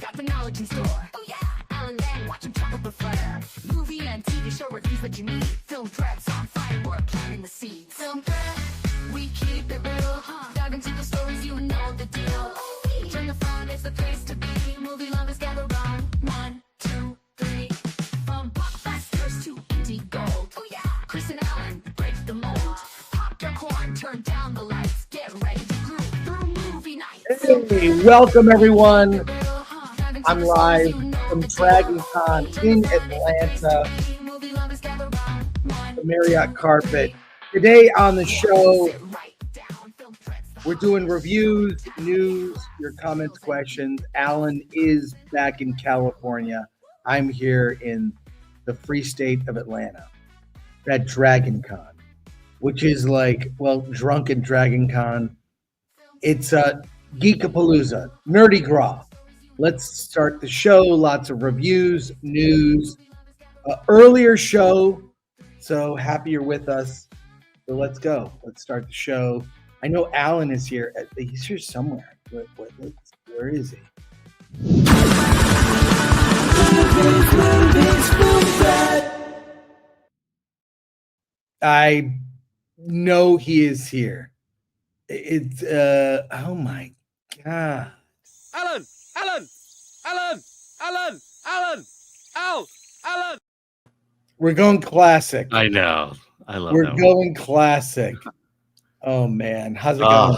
got the knowledge in store. Oh yeah, Alan Lang, watch him chop up a flare. Movie and TV show reviews what you need. Film threats on firework, planting the seeds. Film threat, we keep it real. Dive into the stories, you know the deal. Turn the phone, it's the place to be. Movie lovers gather round. 1, 2, 3. From blockbusters to indie gold. Oh yeah, Chris and Alan break the mold. Pop your corn, turn down the lights. Get ready to groove through movie night. Hey, welcome everyone. I'm live from Dragon Con in Atlanta, the Marriott carpet. Today on the show, we're doing reviews, news, your comments, questions. Alan is back in California. I'm here in the free state of Atlanta at Dragon Con, which is like, well, drunken Dragon Con. It's a Geekapalooza, Nerdy Gras. Let's start the show. Lots of reviews, news, earlier show. So happy you're with us. So let's go. Let's start the show. I know Alan is here. He's here somewhere. Where is he? I know he is here. It's oh my God. Alan! We're going classic. I know. I love We're that going classic. Oh man, how's it going?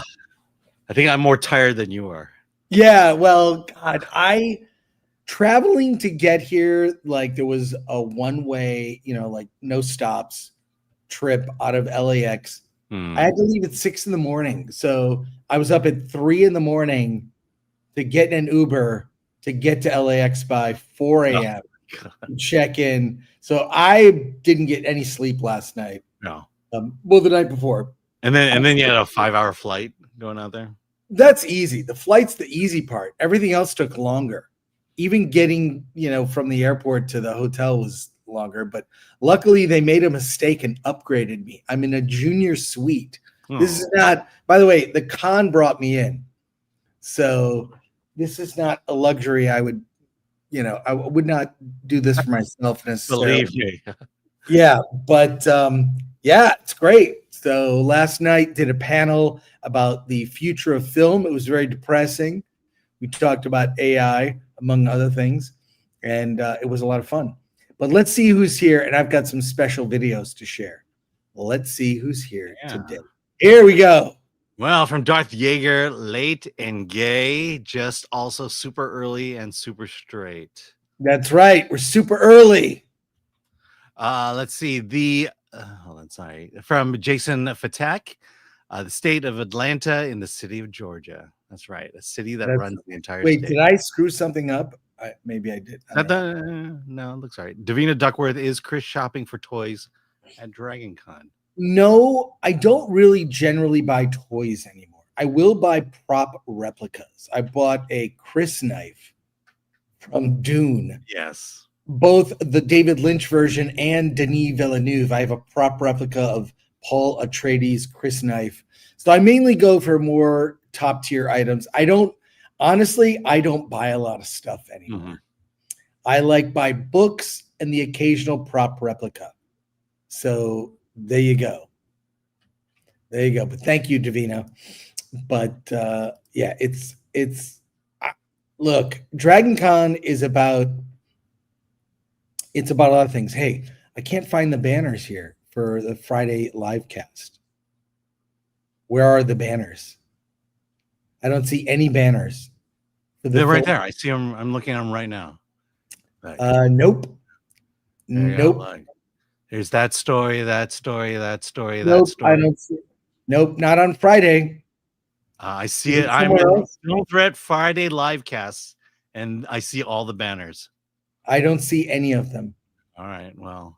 I think I'm more tired than you are. Yeah, well, God, traveling to get here, like there was a one-way, like no stops trip out of LAX. I had to leave at 6 a.m. So I was up at 3 a.m. to get in an Uber to get to LAX by 4 a.m. Check in. So I didn't get any sleep last night. No. Well, the night before. And then you had a 5-hour flight going out there. That's easy. The flight's the easy part. Everything else took longer. Even getting, from the airport to the hotel was longer, but luckily they made a mistake and upgraded me. I'm in a junior suite. This is not, by the way, the con brought me in. So this is not a luxury I would, I would not do this for myself necessarily. Believe me. Yeah, but yeah, it's great. So last night did a panel about the future of film. It was very depressing. We talked about AI, among other things, and it was a lot of fun. But let's see who's here, and I've got some special videos to share. Let's see who's here today. Here we go. Well, from Darth Yeager, late and gay, just also super early and super straight. That's right. We're super early. Let's see. From Jason Fatak, the state of Atlanta in the city of Georgia. That's right. A city that runs the entire state. Wait, did I screw something up? Maybe I did. No, it looks all right. Davina Duckworth, is Chris shopping for toys at Dragon Con? No, I don't really generally buy toys anymore. I will buy prop replicas. I bought a Chris knife from Dune. Yes. Both the David Lynch version and Denis Villeneuve. I have a prop replica of Paul Atreides' Chris knife. So I mainly go for more top tier items. I don't buy a lot of stuff anymore. Mm-hmm. I buy books and the occasional prop replica. So there you go. But thank you, Davina. But yeah, it's look, Dragon Con is about. It's about a lot of things. Hey, I can't find the banners here for the Friday Livecast. Where are the banners? I don't see any banners. They're right there. I see them. I'm looking at them right now. Nope. Nope. There's that story, that story. I don't see it. Nope, not on Friday. I see it. I'm in Film Threat Friday Livecast, and I see all the banners. I don't see any of them. All right, well.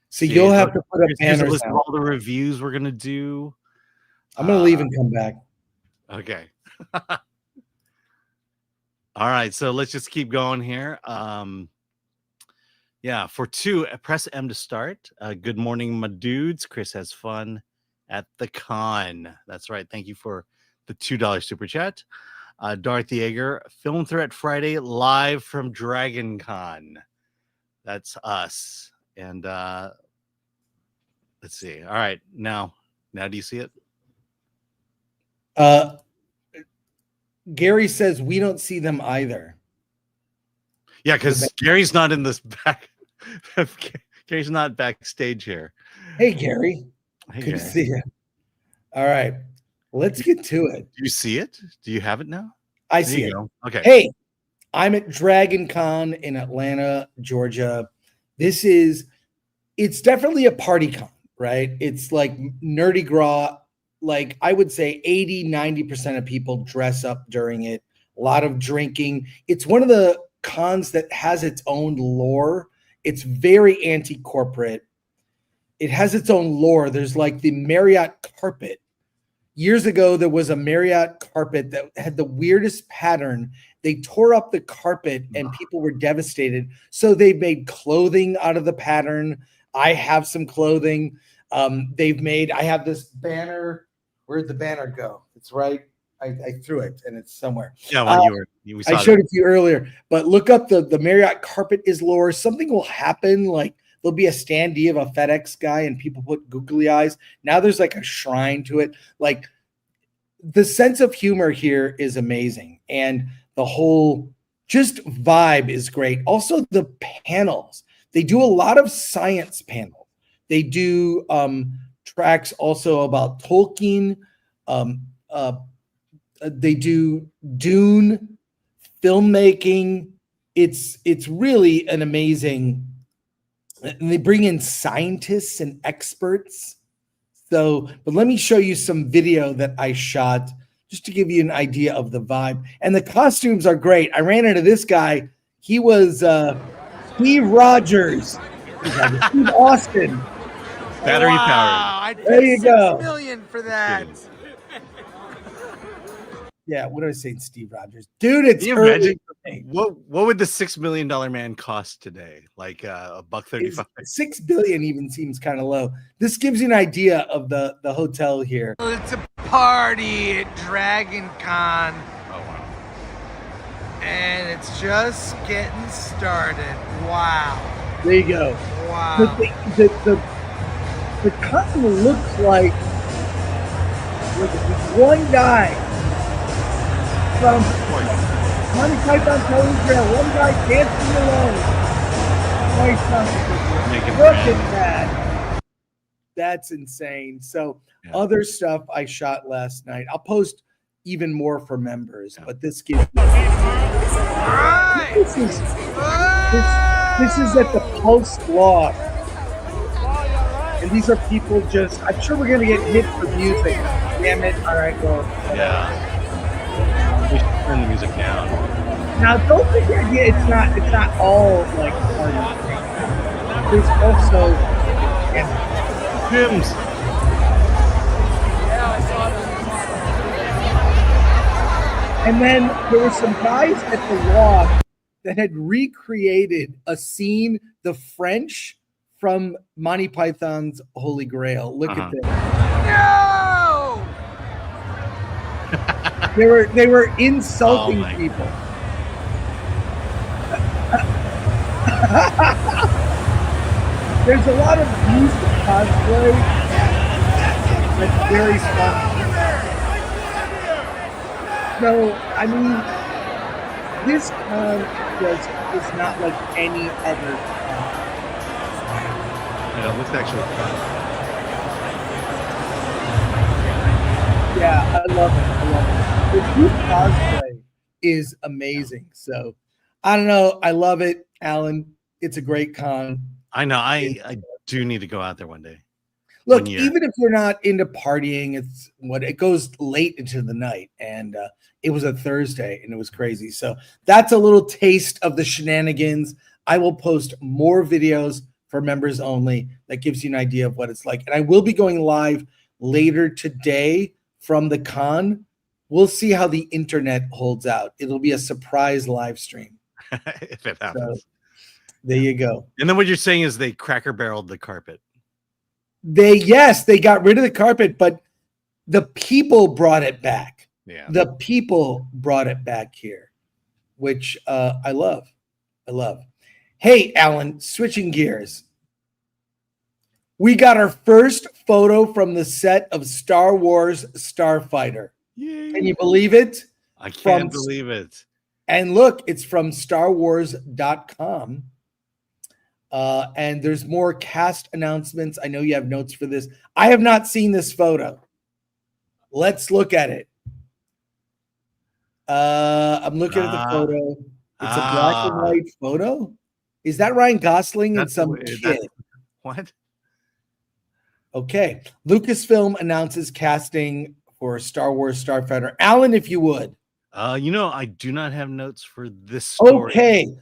So you'll have to put up banners. List of all the reviews we're gonna do. I'm gonna leave and come back. Okay. All right, so let's just keep going here. Yeah, for 2, press M to start. Good morning, my dudes. Chris has fun at the con. That's right. Thank you for the $2 super chat. Darth Yeager, Film Threat Friday, live from Dragon Con. That's us. And let's see. All right. Now do you see it? Gary says we don't see them either. Yeah, because Gary's not in this back. Gary's not backstage here. Hey, Gary. Hey, Good Gary. to see you. All right. Let's get to it. Do you see it? Do you have it now? I see it. Go. Okay. Hey, I'm at Dragon Con in Atlanta, Georgia. It's definitely a party con, right? It's like nerdy gras. Like I would say 80-90% of people dress up during it. A lot of drinking. It's one of the cons that has its own lore. It's very anti-corporate. It has its own lore. There's like the Marriott carpet. Years ago, there was a Marriott carpet that had the weirdest pattern. They tore up the carpet and people were devastated. So they made clothing out of the pattern. I have some clothing. I have this banner. Where'd the banner go? It's right. I threw it and it's somewhere. Yeah, well, I showed it to you earlier, but look up the Marriott carpet is lore. Something will happen. Like there'll be a standee of a FedEx guy and people put googly eyes. Now there's like a shrine to it. Like the sense of humor here is amazing. And the whole just vibe is great. Also the panels, they do a lot of science panels. They do tracks also about Tolkien. They do Dune filmmaking. It's really an amazing, and they bring in scientists and experts. So, but let me show you some video that I shot just to give you an idea of the vibe. And the costumes are great. I ran into this guy. He was Steve Rogers, Steve Austin. Battery powered. There you go. $6 million for that. Yeah, what did I say, Steve Rogers? Dude, it's Can you early. imagine what would the $6 million man cost today? Like $1.35. $6 billion even seems kind of low. This gives you an idea of the hotel here. Well, it's a party at Dragon Con. Oh wow. And it's just getting started. Wow. There you go. Wow. The con looks like one guy from Monty Python Holy Grail, one guy dancing alone. Look at that. That's insane. So other stuff I shot last night. I'll post even more for members, but this gives me this is at the post log. And these are people just, I'm sure we're gonna get hit for music. Damn it. All right, well. Yeah. We should turn the music down. Now don't forget, it's not all like party. There's also Gyms. and then there were some guys at the log that had recreated a scene, the French from Monty Python's Holy Grail. Look at this. No! They were insulting Oh people. There's a lot of use of cosplay that's very fun. So, I mean, this con just is not like any other con. Yeah, it looks actually fun. Yeah, I love it. The group cosplay is amazing. So, I don't know. I love it, Alan. It's a great con. I know. I do need to go out there one day. Look, even if you're not into partying, it goes late into the night, and it was a Thursday, and it was crazy. So that's a little taste of the shenanigans. I will post more videos for members only. That gives you an idea of what it's like, and I will be going live later today from the con. We'll see how the internet holds out. It'll be a surprise live stream if it happens. So, there you go. And then what you're saying is they Cracker Barreled the carpet. They got rid of the carpet, but the people brought it back. Yeah. The people brought it back here, which I love. I love. Hey, Alan, switching gears. We got our first photo from the set of Star Wars Starfighter. Yay. Can you believe it? I can't believe it. And look, it's from StarWars.com. And there's more cast announcements. I know you have notes for this. I have not seen this photo. Let's look at it. I'm looking at the photo. It's a black and white photo. Is that Ryan Gosling and some kid? What? Okay. Lucasfilm announces casting for Star Wars Starfighter. Alan, if you would. I do not have notes for this story. Okay.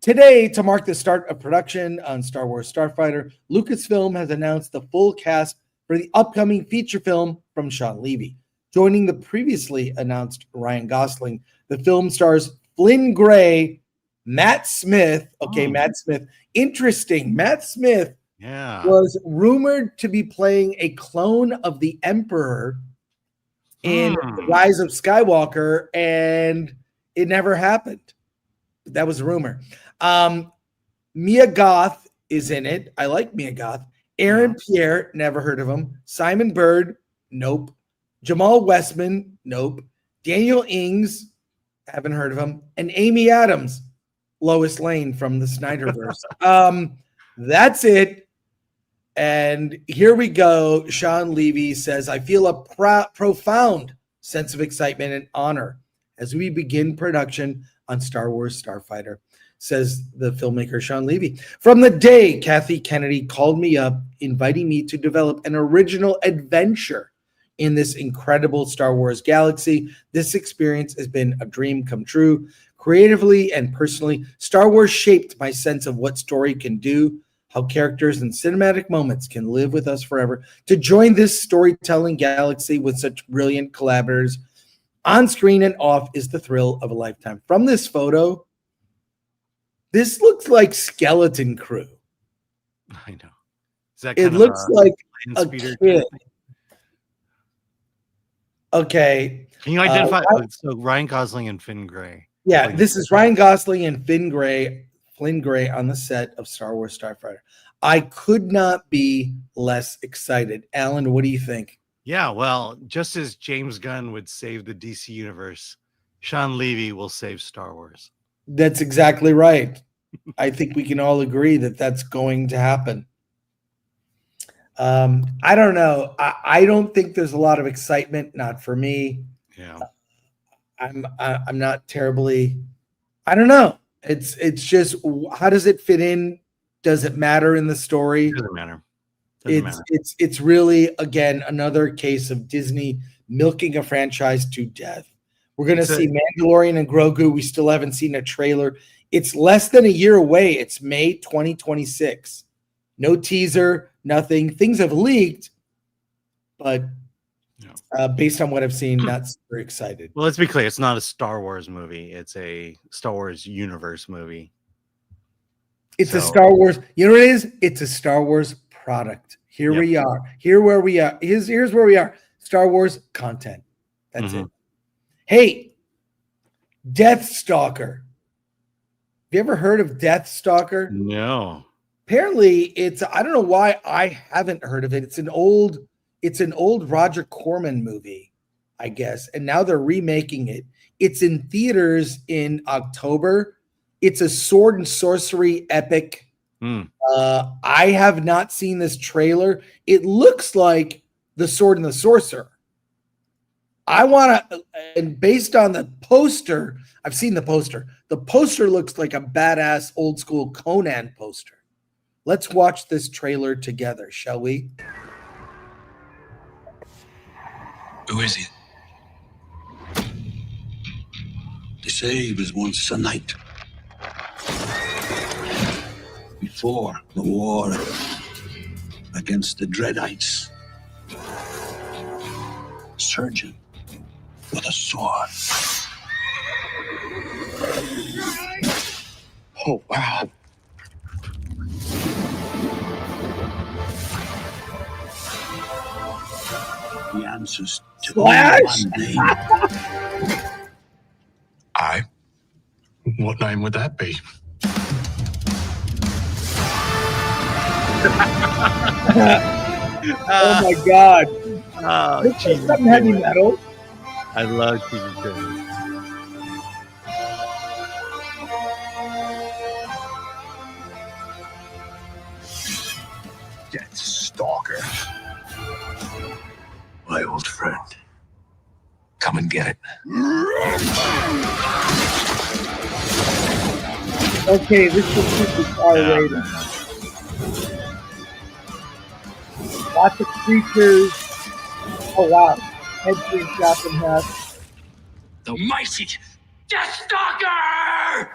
Today, to mark the start of production on Star Wars Starfighter, Lucasfilm has announced the full cast for the upcoming feature film from Sean Levy. Joining the previously announced Ryan Gosling, the film stars Flynn Gray, Matt Smith. Okay, Matt Smith. Interesting. Matt Smith was rumored to be playing a clone of the Emperor in The Rise of Skywalker, and it never happened. That was a rumor. Mia Goth is in it. I like Mia Goth. Aaron Pierre, never heard of him. Simon Bird, nope. Jamal Westman, nope. Daniel Ings, haven't heard of him. And Amy Adams, Lois Lane from the Snyderverse. That's it. And here we go. Sean Levy says, I feel a profound sense of excitement and honor as we begin production on Star Wars Starfighter, says the filmmaker Sean Levy. From the day Kathy Kennedy called me up, inviting me to develop an original adventure in this incredible Star Wars galaxy, this experience has been a dream come true. Creatively and personally, Star Wars shaped my sense of what story can do, how characters and cinematic moments can live with us forever. To join this storytelling galaxy with such brilliant collaborators on screen and off is the thrill of a lifetime. From this photo, this looks like Skeleton Crew. I know. Is that it looks like a kid. Okay. Can you identify so Ryan Gosling and Finn Gray? Yeah, this is Ryan Gosling and Flynn Gray on the set of Star Wars Starfighter. I could not be less excited. Alan, what do you think? Yeah, well, just as James Gunn would save the DC universe, Sean Levy will save Star Wars. That's exactly right. I think we can all agree that that's going to happen. I don't know. I don't think there's a lot of excitement. Not for me. Yeah. I'm not terribly. I don't know. It's just, how does it fit in? Does it matter in the story? Doesn't matter. It's really, again, another case of Disney milking a franchise to death. We're going to see Mandalorian and Grogu. We still haven't seen a trailer. It's less than a year away. It's May 2026. No teaser, nothing. Things have leaked, but based on what I've seen, not super excited. Well, let's be clear. It's not a Star Wars movie. It's a Star Wars universe movie. It's a Star Wars. You know what it is? It's a Star Wars product. Here we are. Here's where we are. Star Wars content. That's it. Hey, Deathstalker. Have you ever heard of Deathstalker? No. Apparently, I don't know why I haven't heard of it. It's an old Roger Corman movie, I guess. And now they're remaking it. It's in theaters in October. It's a sword and sorcery epic. I have not seen this trailer. It looks like The Sword and the Sorcerer. And based on the poster, I've seen the poster. The poster looks like a badass old school Conan poster. Let's watch this trailer together, shall we? Who is he? They say he was once a knight. Before the war against the Dreadites. Surgeon with a sword. Oh, wow. The answers to Slash? only one name. I? What name would that be? Oh my god. Oh, This is cheesy something heavy Timmy. metal. I love cheesy Timmy. Deathstalker. My old friend. Come and get it. Okay, this is super R-rated. Lots of creatures. Oh wow. Head being chopped in half. The mighty Deathstalker!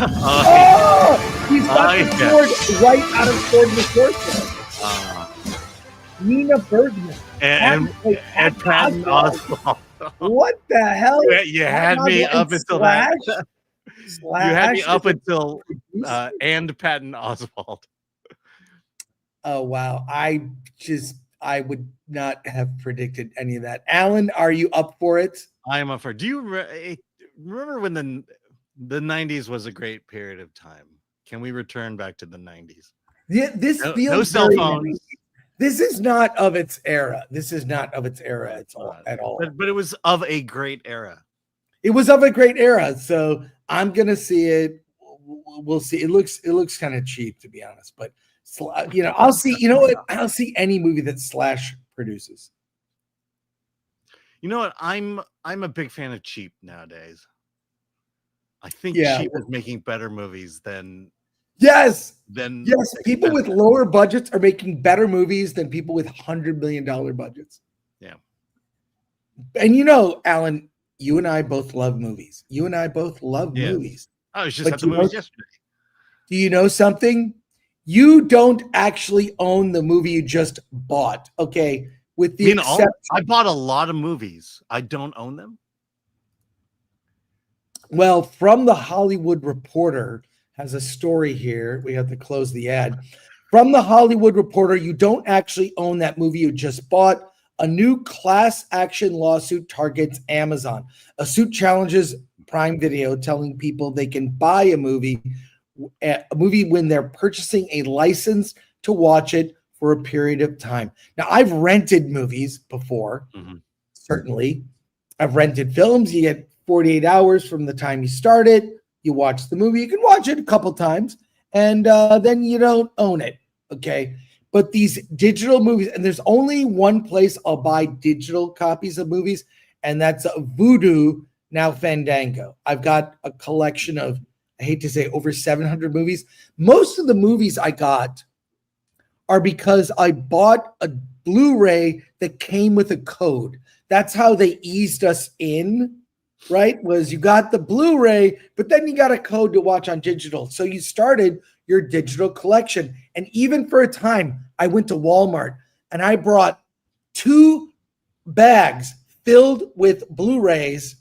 Oh! He's got the sword right out of Sword in the Sorcerer. Nina Bergman. And Patton Oswalt. What the hell? You had me up until that. You had me up until and Patton Oswalt. Oh wow. I would not have predicted any of that. Alan, are you up for it? I am up for it. Do you remember when the 90s was a great period of time? Can we return back to the 90s? Yeah, this No feels cell very phones. This is not of its era. This is not of its era at all. But it was of a great era. It was of a great era, so I'm gonna see it. We'll see. It looks kind of cheap, to be honest. But I'll see. You know what? I'll see any movie that Slash produces. You know what? I'm a big fan of cheap nowadays. I think cheap is making better movies than yes. Yes, people with lower budgets are making better movies than people with $100 million budgets. Yeah. And Alan, you and I both love movies. You and I both love movies. I was just at the movies yesterday. Do you know something? You don't actually own the movie you just bought. Okay. With the exception, I bought a lot of movies. I don't own them. Well, from the Hollywood Reporter has a story here. We have to close the ad. From the Hollywood Reporter, you don't actually own that movie you just bought. A new class action lawsuit targets Amazon. A suit challenges Prime Video, telling people they can buy a movie when they're purchasing a license to watch it for a period of time. Now, I've rented movies before. Certainly. I've rented films. You get 48 hours from the time you start it. You watch the movie. You can watch it a couple times, and then you don't own it. Okay. But these digital movies, and there's only one place I'll buy digital copies of movies, and that's Vudu, now Fandango. I've got a collection of, I hate to say, over 700 movies. Most of the movies I got are because I bought a Blu-ray that came with a code. That's how they eased us in, right? Was you got the Blu-ray, but then you got a code to watch on digital. So you started your digital collection. And even for a time, I went to Walmart and I brought 2 bags filled with Blu-rays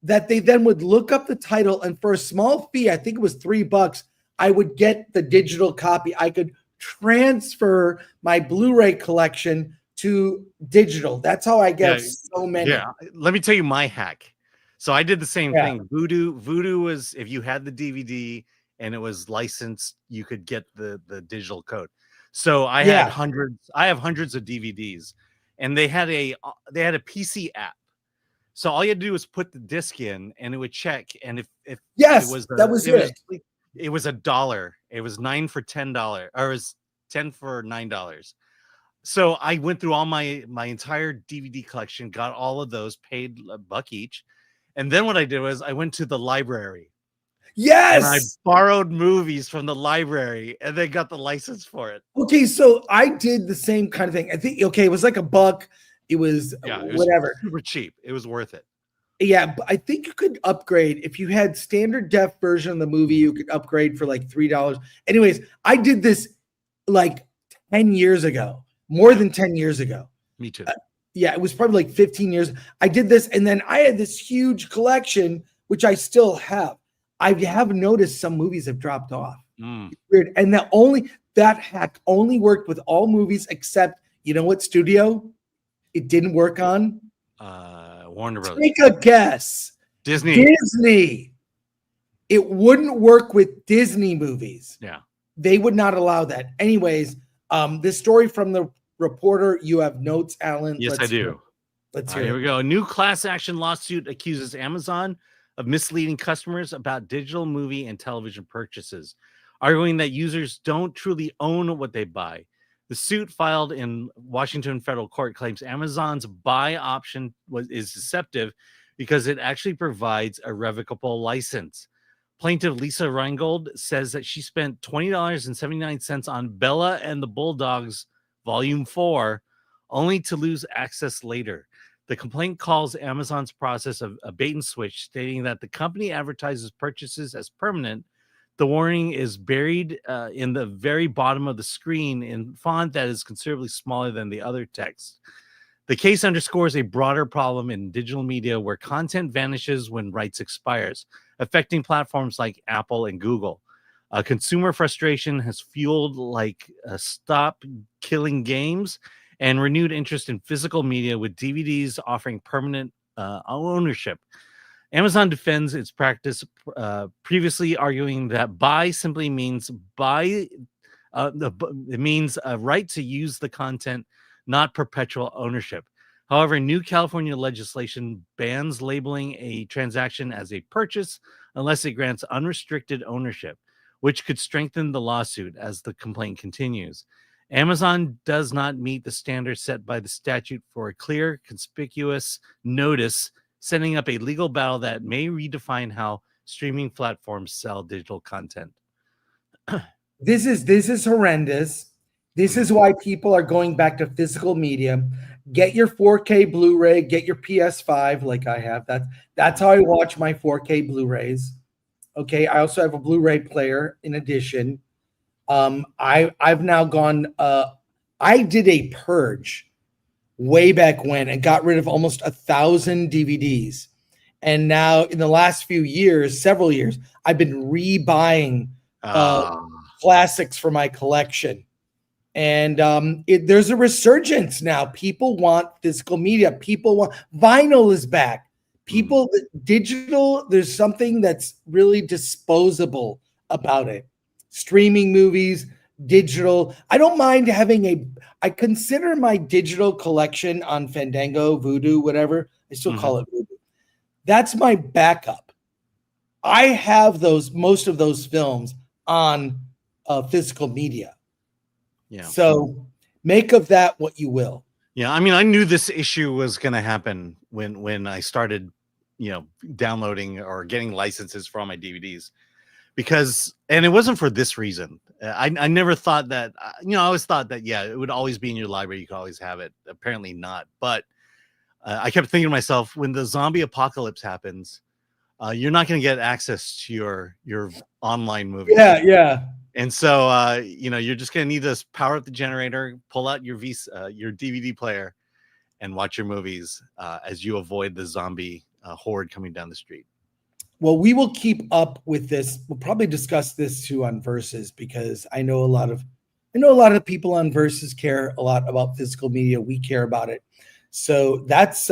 that they then would look up the title, and for a small fee, I think it was $3, I would get the digital copy. I could transfer my Blu-ray collection to digital. That's how I get so many. Yeah, let me tell you my hack. So I did the same thing. Vudu was, if you had the DVD and it was licensed, you could get the digital code. So I had hundreds. I have hundreds of DVDs, and they had a PC app. So all you had to do was put the disc in, and it would check. And if it was it was $1. It was 9 for $10, or it was 10 for $9. So I went through all my entire DVD collection, got all of those, paid $1 each, and then what I did was I went to the library. Yes, and I borrowed movies from the library, and they got the license for it. Okay, so I did the same kind of thing. I think it was like $1. It was whatever, super cheap. It was worth it. Yeah, but I think you could upgrade if you had standard def version of the movie. You could upgrade for like $3. Anyways, I did this like 10 years ago, more than 10 years ago. Me too. It was probably like 15 years. I did this, and then I had this huge collection, which I still have. I have noticed some movies have dropped off. It's weird, and that hack only worked with all movies except You know what studio it didn't work on? Warner Brothers. Take a guess. Disney. It wouldn't work with Disney movies. Yeah. They would not allow that. Anyways, this story from the reporter, you have notes, Alan? Yes, I do. Let's hear it. Here we go. A new class action lawsuit accuses Amazon of misleading customers about digital movie and television purchases, arguing that users don't truly own what they buy. The suit filed in Washington federal court claims Amazon's buy option is deceptive because it actually provides a revocable license. Plaintiff Lisa Reingold says that she spent $20.79 on Bella and the Bulldogs Volume 4, only to lose access later. The complaint calls Amazon's process a bait and switch, stating that the company advertises purchases as permanent. The warning is buried in the very bottom of the screen in font that is considerably smaller than the other text. The case underscores a broader problem in digital media where content vanishes when rights expires, affecting platforms like Apple and Google. Consumer frustration has fueled stop killing games and renewed interest in physical media, with DVDs offering permanent ownership. Amazon defends its practice, previously arguing that buy simply means it means a right to use the content, not perpetual ownership. However, new California legislation bans labeling a transaction as a purchase unless it grants unrestricted ownership, which could strengthen the lawsuit as the complaint continues. Amazon does not meet the standards set by the statute for a clear, conspicuous notice, setting up a legal battle that may redefine how streaming platforms sell digital content. This is horrendous. This is why people are going back to physical media. Get your 4K Blu-ray, get your PS5 like I have. That's how I watch my 4K Blu-rays. Okay, I also have a Blu-ray player in addition. I've now gone I did a purge way back when and got rid of almost 1,000 DVDs. And now in the last several years, I've been rebuying classics for my collection. And there's a resurgence now. People want physical media. People want vinyl is back. People digital, there's something that's really disposable about it. Streaming movies, digital. I don't mind having I consider my digital collection on Fandango, Vudu, whatever. I still call it Vudu. That's my backup. I have most of those films on physical media. Yeah. So make of that what you will. Yeah, I mean, I knew this issue was going to happen when I started, downloading or getting licenses for all my DVDs, and it wasn't for this reason. I never thought that, I always thought that, it would always be in your library. You could always have it. Apparently not. But I kept thinking to myself, when the zombie apocalypse happens, you're not going to get access to your online movie. Yeah. And so, you're just going to need to power up the generator, pull out your DVD player, and watch your movies as you avoid the zombie horde coming down the street. Well, we will keep up with this. We'll probably discuss this too on Versus, because I know a lot of people on Versus care a lot about physical media. We care about it. So that's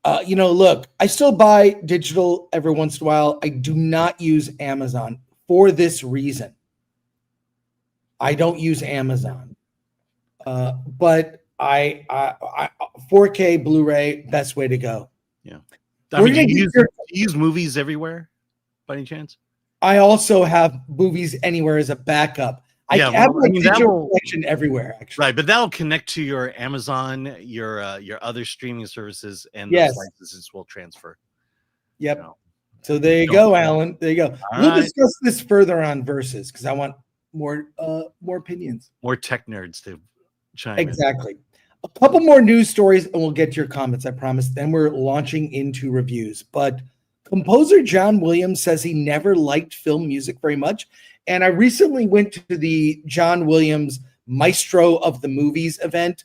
look, I still buy digital every once in a while. I do not use Amazon for this reason. I don't use Amazon, but I 4K Blu-ray, best way to go. Yeah. I mean, do you use movies everywhere by any chance? I also have movies anywhere as a backup. I have my digital collection everywhere, actually. Right, but that'll connect to your Amazon, your other streaming services, and those licenses will transfer. Yep. So there you go, Alan. There you go. We'll discuss this further on Versus, because I want more opinions. More tech nerds to chime in. Exactly. A couple more news stories, and we'll get to your comments, I promise. Then we're launching into reviews. But composer John Williams says he never liked film music very much. And I recently went to the John Williams Maestro of the Movies event.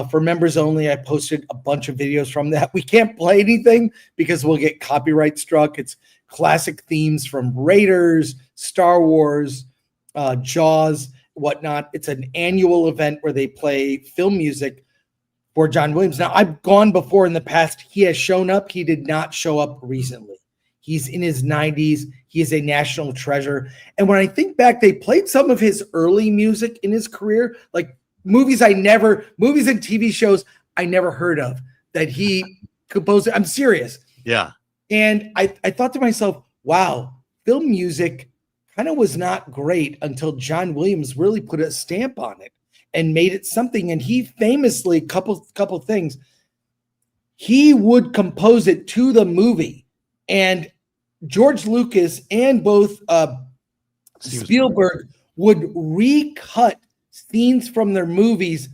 For members only, I posted a bunch of videos from that. We can't play anything because we'll get copyright struck. It's classic themes from Raiders, Star Wars, Jaws. whatnot. It's an annual event where they play film music for John Williams. Now, I've gone before in the past. He has shown up. He did not show up recently. He's in his 90s. He is a national treasure. And when I think back, they played some of his early music in his career, like movies and TV shows I never heard of that he composed. I'm serious. Yeah. And I thought to myself, wow, film music kind of was not great until John Williams really put a stamp on it and made it something. And he famously, couple things, he would compose it to the movie. And George Lucas and both Spielberg would recut scenes from their movies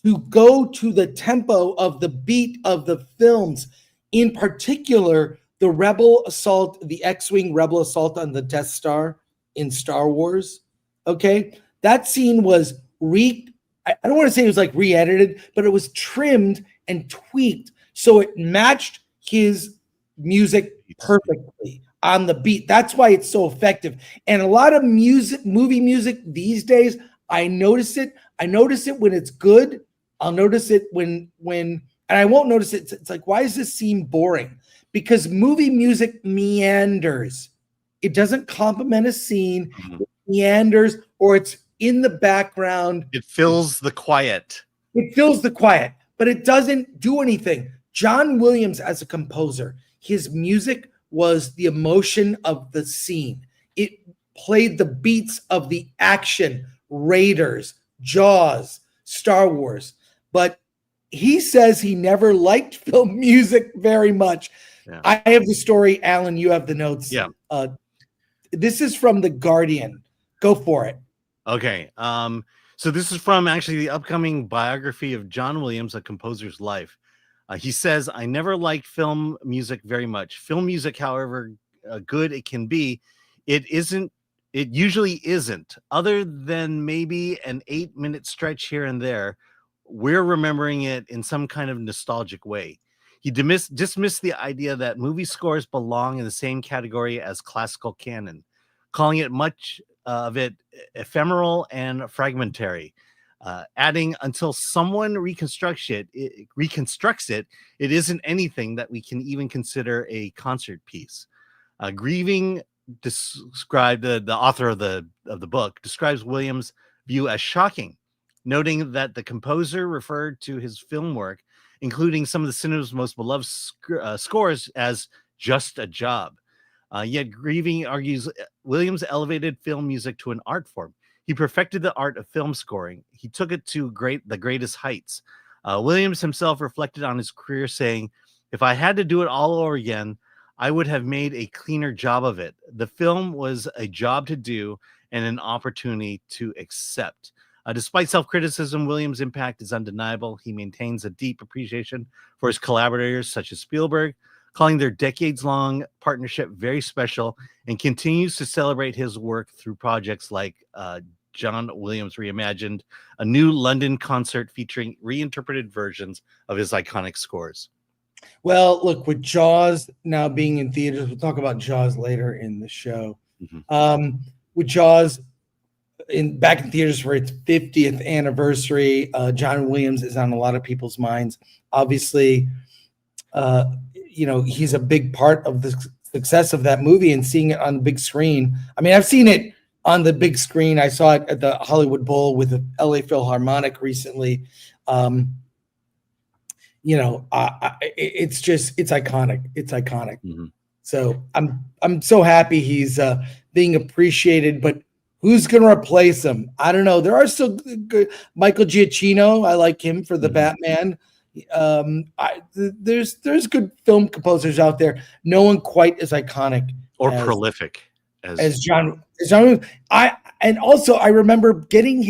to go to the tempo of the beat of the films. In particular, the Rebel assault, the X-Wing Rebel assault on the Death Star in Star Wars. Okay. That scene was I don't want to say it was like re-edited, but it was trimmed and tweaked so it matched his music perfectly on the beat. That's why it's so effective. And a lot of movie music these days, I notice it when it's good. I'll notice it when and I won't notice it. It's like, why does this seem boring? Because movie music meanders. It doesn't complement a scene. It meanders, or it's in the background. It fills the quiet. But it doesn't do anything. John Williams, as a composer, his music was the emotion of the scene. It played the beats of the action, Raiders, Jaws, Star Wars. But he says he never liked film music very much. Yeah. I have the story. Alan, you have the notes. Yeah. This is from The Guardian. Go for it. Okay. So this is from actually the upcoming biography of John Williams, A Composer's Life. He says, I never liked film music very much. Film music, however good it can be, it usually isn't. Other than maybe an 8-minute stretch here and there, we're remembering it in some kind of nostalgic way. He dismissed the idea that movie scores belong in the same category as classical canon, calling it much of it ephemeral and fragmentary. Adding, until someone reconstructs it, it isn't anything that we can even consider a concert piece. Grieving described the author of the book describes Williams' view as shocking, noting that the composer referred to his film work, including some of the cinema's most beloved scores, as just a job. Yet Grieving argues Williams elevated film music to an art form. He perfected the art of film scoring. He took it to the greatest heights. Williams himself reflected on his career, saying, if I had to do it all over again, I would have made a cleaner job of it. The film was a job to do and an opportunity to accept. Despite self-criticism, Williams' impact is undeniable. He maintains a deep appreciation for his collaborators, such as Spielberg, calling their decades-long partnership very special, and continues to celebrate his work through projects like John Williams Reimagined, a new London concert featuring reinterpreted versions of his iconic scores. Well, look, with Jaws now being in theaters, we'll talk about Jaws later in the show. Mm-hmm. With Jaws back in theaters for its 50th anniversary, John Williams is on a lot of people's minds. Obviously, he's a big part of the success of that movie and seeing it on the big screen. I mean, I've seen it on the big screen. I saw it at the Hollywood Bowl with the LA Philharmonic recently. It's iconic. It's iconic. Mm-hmm. So I'm so happy he's being appreciated, but who's going to replace him? I don't know. There are still good. Michael Giacchino. I like him for the Batman. There's good film composers out there. No one quite as iconic or prolific as John. I remember getting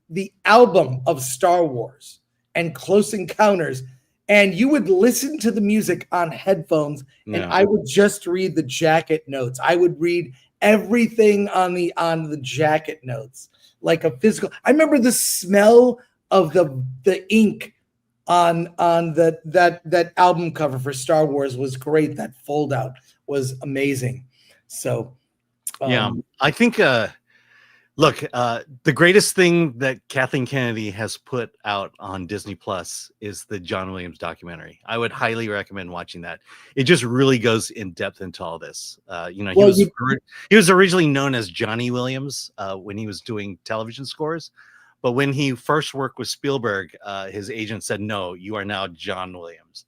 the album of Star Wars and Close Encounters, and you would listen to the music on headphones, and I would just read the jacket notes. I would read everything on the jacket notes, like a physical. I remember the smell of the ink on that album cover for Star Wars was great. That fold out was amazing. So I think Look, the greatest thing that Kathleen Kennedy has put out on Disney Plus is the John Williams documentary. I would highly recommend watching that. It just really goes in depth into all this. You know, he was originally known as Johnny Williams when he was doing television scores, but when he first worked with Spielberg, his agent said, "No, you are now John Williams,"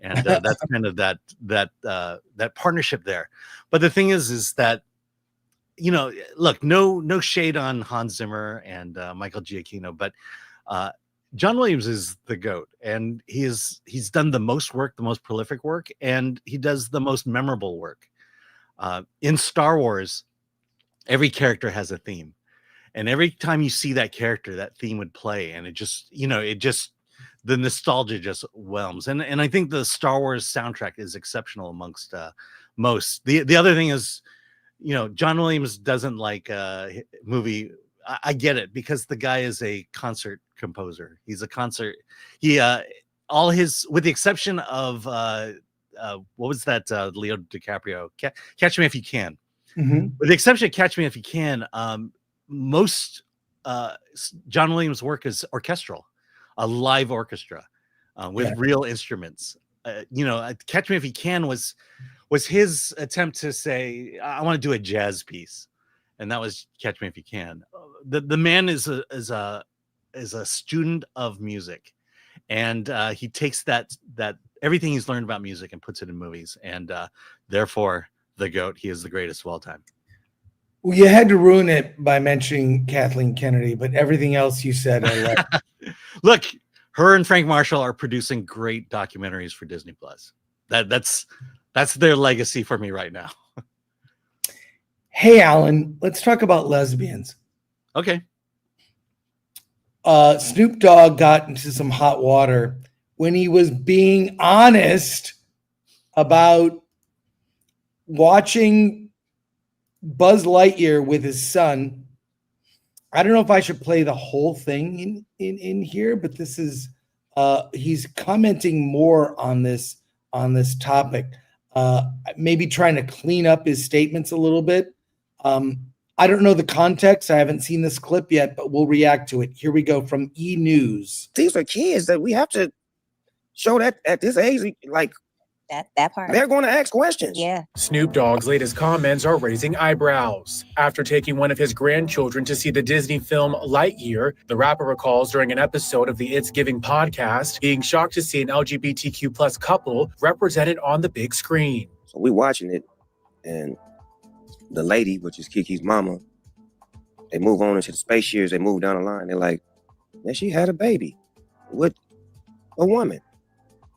and that's kind of that partnership there. But the thing is that, you know, look, no shade on Hans Zimmer and Michael Giacchino, but John Williams is the GOAT, and he's done the most work, the most prolific work, and he does the most memorable work. In Star Wars, every character has a theme, and every time you see that character, that theme would play, and it just, you know, the nostalgia just whelms. And I think the Star Wars soundtrack is exceptional amongst most. The other thing is, you know, John Williams doesn't like movie. I get it, because the guy is a concert composer. He's a concert. He all his, with the exception of what was that Leo DiCaprio, Catch Me If You Can. Mm-hmm. With the exception of Catch Me If You Can, most John Williams' work is orchestral, a live orchestra with real instruments. You know, Catch Me If You Can was his attempt to say, I want to do a jazz piece, and that was Catch Me If You Can. The man is a student of music, and he takes that everything he's learned about music and puts it in movies, and therefore the GOAT. He is the greatest of all time. Well, you had to ruin it by mentioning Kathleen Kennedy, but everything else you said, I love. Look, her and Frank Marshall are producing great documentaries for Disney Plus. That's their legacy for me right now. Hey, Alan, let's talk about lesbians. Okay. Snoop Dogg got into some hot water when he was being honest about watching Buzz Lightyear with his son. I don't know if I should play the whole thing in here, but this is he's commenting more on this topic, maybe trying to clean up his statements a little bit. I don't know the context. I haven't seen this clip yet, but we'll react to it. Here we go from E! News. These are kids that we have to show that at this age, like that part. They're going to ask questions. Yeah. Snoop Dogg's latest comments are raising eyebrows. After taking one of his grandchildren to see the Disney film Lightyear, the rapper recalls during an episode of the It's Giving podcast being shocked to see an LGBTQ plus couple represented on the big screen. So we watching it, and the lady, which is Kiki's mama, they move on into the space years, they move down the line. They're like, man, she had a baby with a woman.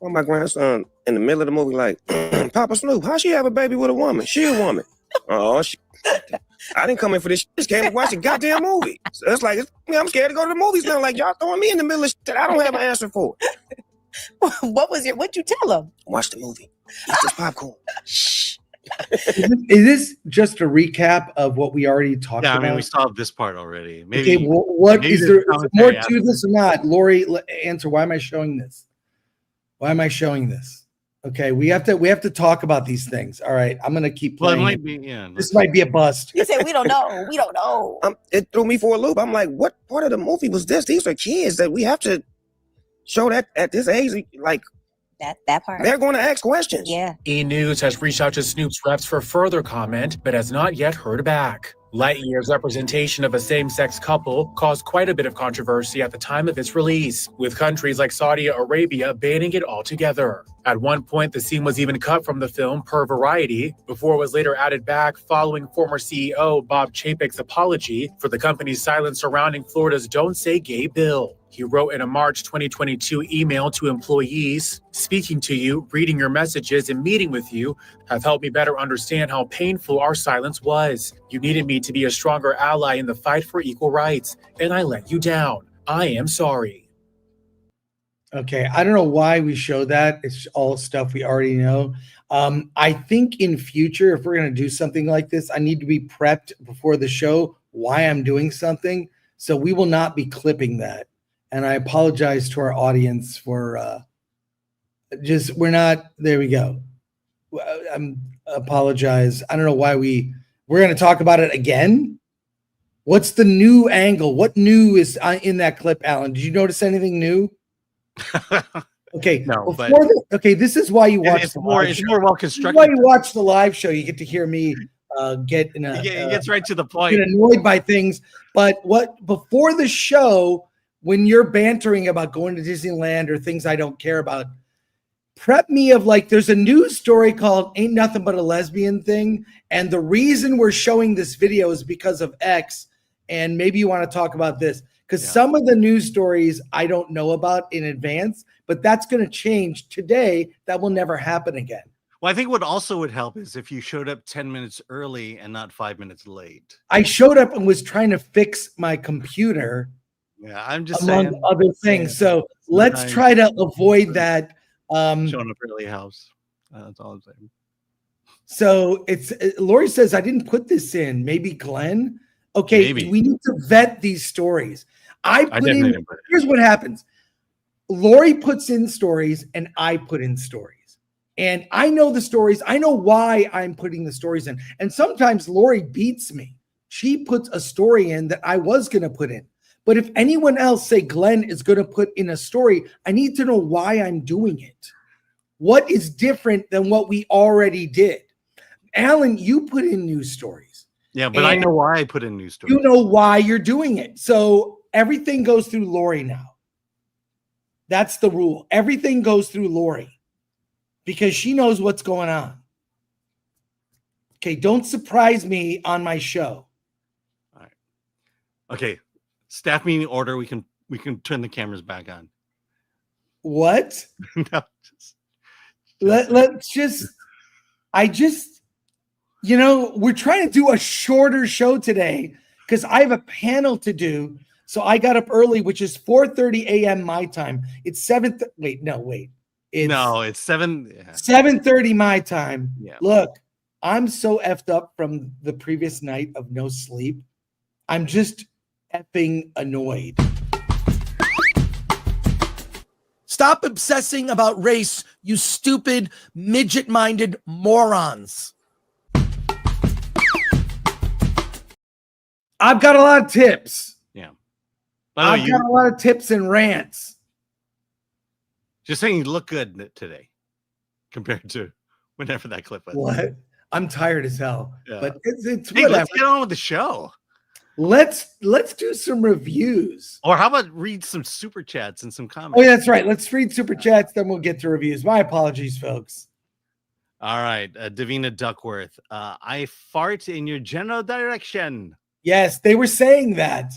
Well, my grandson in the middle of the movie, like, Papa Snoop, how she have a baby with a woman? She a woman. Oh, I didn't come in for this. Just came to watch a goddamn movie. So it's like, I'm scared to go to the movies now. Like, y'all throwing me in the middle of shit I don't have an answer for. What'd you tell him? Watch the movie. Eat this popcorn. Shh. Is this just a recap of what we already talked about? Yeah, I mean, we saw this part already. Maybe. Okay, what maybe is there more to after this or not? Lori, answer. Why am I showing this? Why am I showing this? Okay, we have to talk about these things. All right, I'm gonna keep playing. Well, it might be, yeah. This might be a bust. You said we don't know. We don't know. It threw me for a loop. I'm like, what part of the movie was this? These are kids that we have to show that at this age, like that part. They're going to ask questions. Yeah. E! News has reached out to Snoop's reps for further comment, but has not yet heard back. Lightyear's representation of a same-sex couple caused quite a bit of controversy at the time of its release, with countries like Saudi Arabia banning it altogether. At one point, the scene was even cut from the film per Variety, before it was later added back following former CEO Bob Chapek's apology for the company's silence surrounding Florida's Don't Say Gay bill. He wrote in a March 2022 email to employees, "Speaking to you, reading your messages, and meeting with you have helped me better understand how painful our silence was. You needed me to be a stronger ally in the fight for equal rights, and I let you down. I am sorry." Okay, I don't know why we show that. It's all stuff we already know. I think in future, if we're going to do something like this, I need to be prepped before the show why I'm doing something. So we will not be clipping that. And I apologize to our audience for we're not, there we go. Apologize. I don't know why we're going to talk about it again. What's the new angle? What new is in that clip, Alan? Did you notice anything new? Okay, No, but okay, this is why you watch. It's more well constructed. Why you watch the live show? You get to hear me get in a. He gets right to the point. Get annoyed by things, but before the show, when you're bantering about going to Disneyland or things I don't care about, prep me of like, there's a news story called "Ain't Nothing But a Lesbian Thing," and the reason we're showing this video is because of X. And maybe you want to talk about this because some of the news stories I don't know about in advance, but that's going to change today. That will never happen again. Well, I think what also would help is if you showed up 10 minutes early and not 5 minutes late. I showed up and was trying to fix my computer. Yeah, I'm just among saying other things. So let's try to avoid that. Showing up early house. That's all I'm saying. So Lori says, I didn't put this in. Maybe Glenn. Okay, we need to vet these stories. Here's what happens. Lori puts in stories and I put in stories. And I know the stories. I know why I'm putting the stories in. And sometimes Lori beats me. She puts a story in that I was going to put in. But if anyone else, say Glenn, is going to put in a story, I need to know why I'm doing it. What is different than what we already did? Alan, you put in news stories. Yeah, but I know why I put in news stories. You know why you're doing it. So everything goes through Lori now. That's the rule. Everything goes through Lori because she knows what's going on. Okay, don't surprise me on my show. All right. Okay, staff meeting order. We can turn the cameras back on. What? No, we're trying to do a shorter show today because I have a panel to do. So I got up early, which is 4:30 a.m. my time. It's 7. It's 7:30 my time. Yeah. Look, I'm so effed up from the previous night of no sleep. I'm just effing annoyed. Stop obsessing about race, you stupid, midget-minded morons. I've got a lot of tips. Yeah. I've got a lot of tips and rants. Just saying you look good today compared to whenever that clip was. What? I'm tired as hell. Yeah. But it's hey, let's get on with the show. Let's do some reviews. Or how about read some super chats and some comments? Oh, yeah, that's right. Let's read super chats, then we'll get to reviews. My apologies, folks. All right. Davina Duckworth. I fart in your general direction. Yes, they were saying that.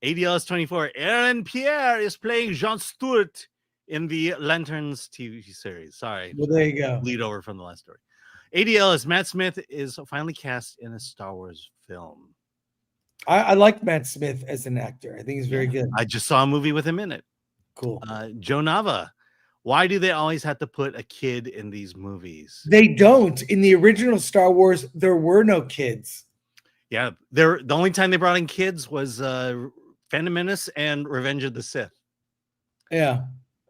ADLS24. Aaron Pierre is playing Jean Stewart in the Lanterns TV series. Sorry. Well, there you go. Lead over from the last story. ADLS. Matt Smith is finally cast in a Star Wars film. I like Matt Smith as an actor. I think he's very good. I just saw a movie with him in it. Cool. Joe Nava. Why do they always have to put a kid in these movies? They don't. In the original Star Wars, there were no kids. Yeah, the only time they brought in kids was Phantom Menace and Revenge of the Sith. Yeah.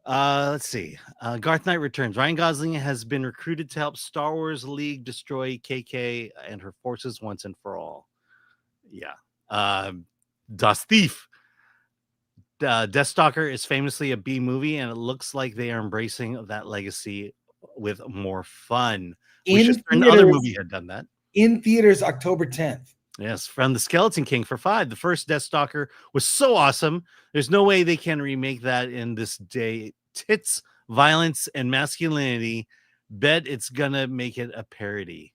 Let's see. Garth Knight returns. Ryan Gosling has been recruited to help Star Wars League destroy KK and her forces once and for all. Yeah. Das Thief. Deathstalker is famously a B movie, and it looks like they are embracing that legacy with more fun. Another movie had done that. In theaters, October 10th. Yes, from the Skeleton King for $5. The first Deathstalker was so awesome. There's no way they can remake that in this day. Tits, violence, and masculinity. Bet it's gonna make it a parody.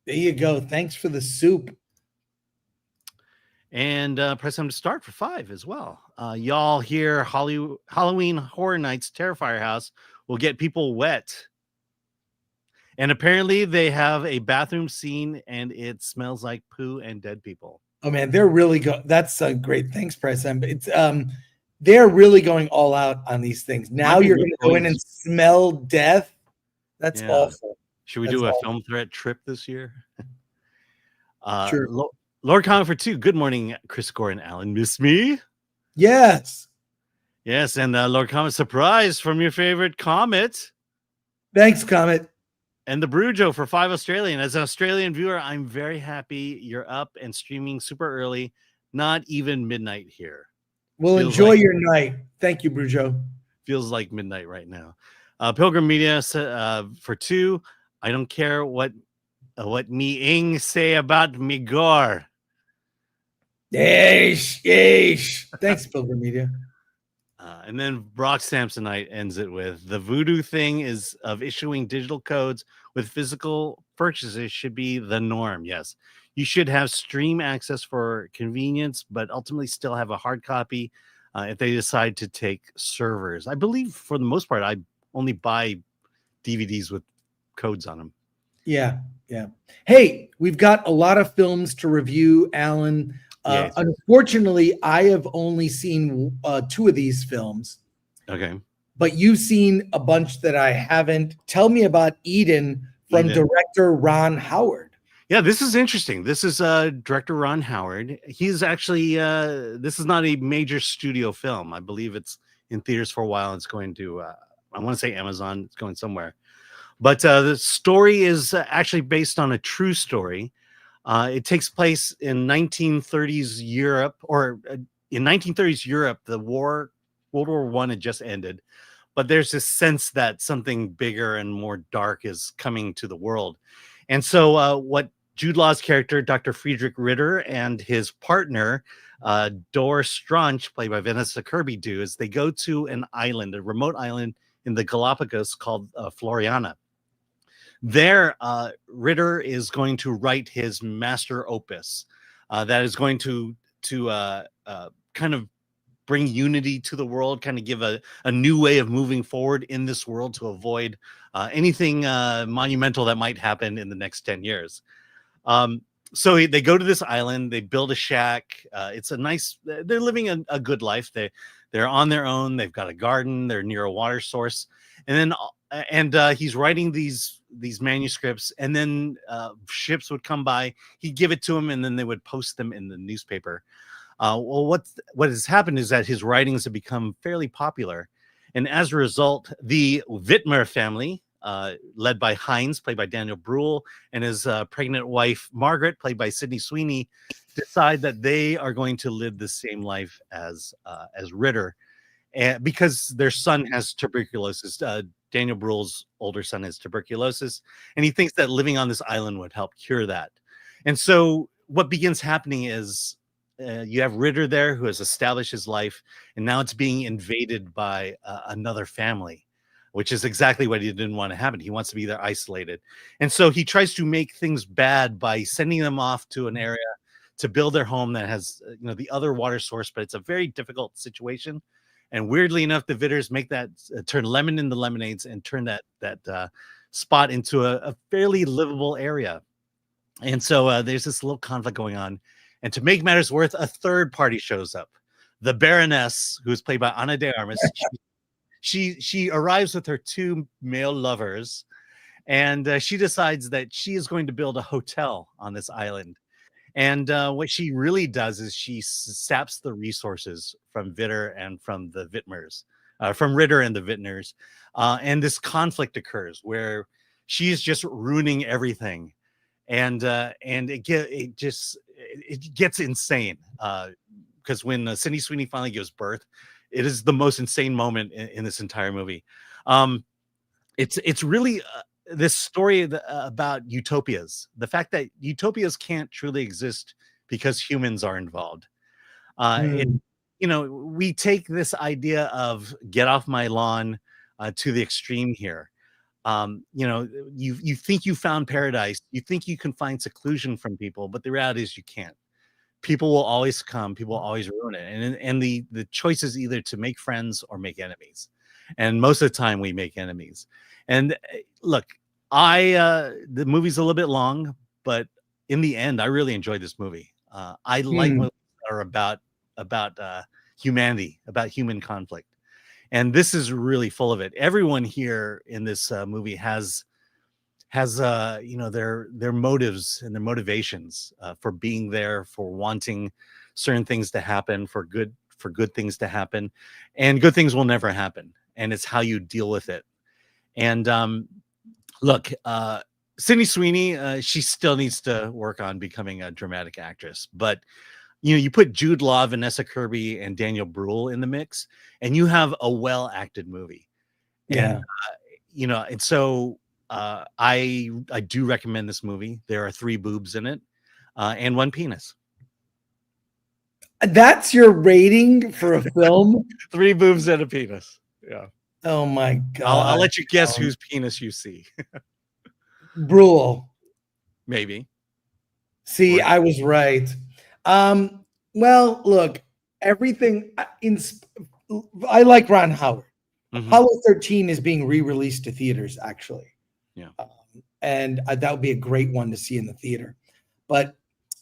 There you go. Thanks for the soup. And press them to start for $5 as well. Y'all hear Halloween Horror Nights Terrifier House will get people wet. And apparently they have a bathroom scene and it smells like poo and dead people. Oh man, they're really that's great. Thanks, Press. It's they're really going all out on these things. Now you're going to go in and smell death. That's awful. Should we do a film threat trip this year? Sure. Lord Comment for 2. Good morning, Chris, Gore, and Alan. Miss me? Yes. Yes, and Lord Comment, surprise from your favorite Comet. Thanks, Comet. And the Brujo for 5 Australian. As an Australian viewer, I'm very happy you're up and streaming super early. Not even midnight here. Well, Feels enjoy like- your night. Thank you, Brujo. Feels like midnight right now. Pilgrim Media for 2. I don't care what me Ing say about me Gore. Yeesh, yeesh. Thanks, Pilgrim Media. And then Brock Samsonite ends it with the voodoo thing is of issuing digital codes with physical purchases should be the norm. Yes, you should have stream access for convenience, but ultimately still have a hard copy if they decide to take servers. I believe for the most part, I only buy DVDs with codes on them. Yeah, yeah. Hey, we've got a lot of films to review, Alan. Yes. Unfortunately, I have only seen 2 of these films. Okay. But you've seen a bunch that I haven't. Tell me about Eden from director Ron Howard. Yeah, this is interesting. This is director Ron Howard. He's actually this is not a major studio film. I believe it's in theaters for a while. It's going to I want to say Amazon. It's going somewhere. But the story is actually based on a true story. It takes place in 1930s Europe, or in 1930s Europe. The World War I had just ended, but there's this sense that something bigger and more dark is coming to the world. And so what Jude Law's character, Dr. Friedrich Ritter, and his partner, Dor Strunch, played by Vanessa Kirby, do is they go to an island, a remote island in the Galapagos called Floriana. There, Ritter is going to write his master opus that is going to kind of bring unity to the world, kind of give a new way of moving forward in this world to avoid anything monumental that might happen in the next 10 years. So they go to this island, they build a shack. It's a nice, they're living a good life. They're on their own. They've got a garden. They're near a water source. And then he's writing these manuscripts, and then ships would come by. He'd give it to them, and then they would post them in the newspaper. Well, what has happened is that his writings have become fairly popular, and as a result, the Wittmer family, led by Heinz, played by Daniel Bruhl, and his pregnant wife Margaret, played by Sydney Sweeney, decide that they are going to live the same life as Ritter, and because their son has tuberculosis. Daniel Bruhl's older son has tuberculosis, and he thinks that living on this island would help cure that. And so what begins happening is you have Ritter there, who has established his life, and now it's being invaded by another family, which is exactly what he didn't want to happen. He wants to be there isolated. And so he tries to make things bad by sending them off to an area to build their home that has the other water source, but it's a very difficult situation. And weirdly enough, the Vitters make that turn lemon into lemonades and turn that spot into a fairly livable area. And so there's this little conflict going on. And to make matters worse, a third party shows up. The Baroness, who is played by Ana de Armas. She arrives with her 2 male lovers, and she decides that she is going to build a hotel on this island. And what she really does is she saps the resources from Ritter and from the Wittmers, from Ritter and the Wittmers. And this conflict occurs where she is just ruining everything. And it gets insane because when Sydney Sweeney finally gives birth, it is the most insane moment in this entire movie. It's really this story about utopias, the fact that utopias can't truly exist because humans are involved. We take this idea of get off my lawn to the extreme here. You think you found paradise, you think you can find seclusion from people, but the reality is you can't. People will always come, people will always ruin it. And the choice is either to make friends or make enemies. And most of the time we make enemies. And look, the movie's a little bit long, but in the end, I really enjoyed this movie. I like movies that are about humanity, about human conflict. And this is really full of it. Everyone here in this movie has their motives and their motivations for being there, for wanting certain things to happen, for good things to happen, and good things will never happen. And it's how you deal with it. And Look, Sydney Sweeney, she still needs to work on becoming a dramatic actress. But you put Jude Law, Vanessa Kirby, and Daniel Bruhl in the mix, and you have a well-acted movie. Yeah. And and so I do recommend this movie. There are 3 boobs in it, and 1 penis. That's your rating for a film? 3 boobs and a penis. Yeah. Oh my God. I'll let you guess whose penis you see. Bruhl. Maybe. See, I was right. Well, look, everything I like Ron Howard. Apollo 13 is being re-released to theaters, actually. Yeah. And that would be a great one to see in the theater. But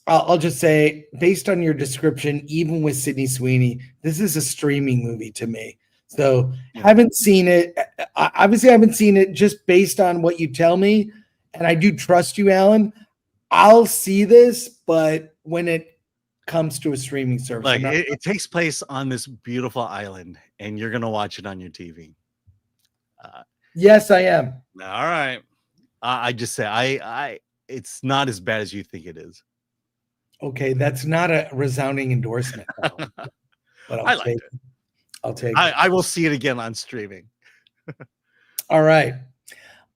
I'll just say, based on your description, even with Sydney Sweeney, this is a streaming movie to me. So haven't seen it. Obviously, I haven't seen it just based on what you tell me. And I do trust you, Alan. I'll see this, but when it comes to a streaming service, like it takes place on this beautiful island, and you're gonna watch it on your TV. Yes, I am. All right. I just say I it's not as bad as you think it is. Okay, that's not a resounding endorsement, Alan, but I liked it. I'll take it. I will see it again on streaming. All right.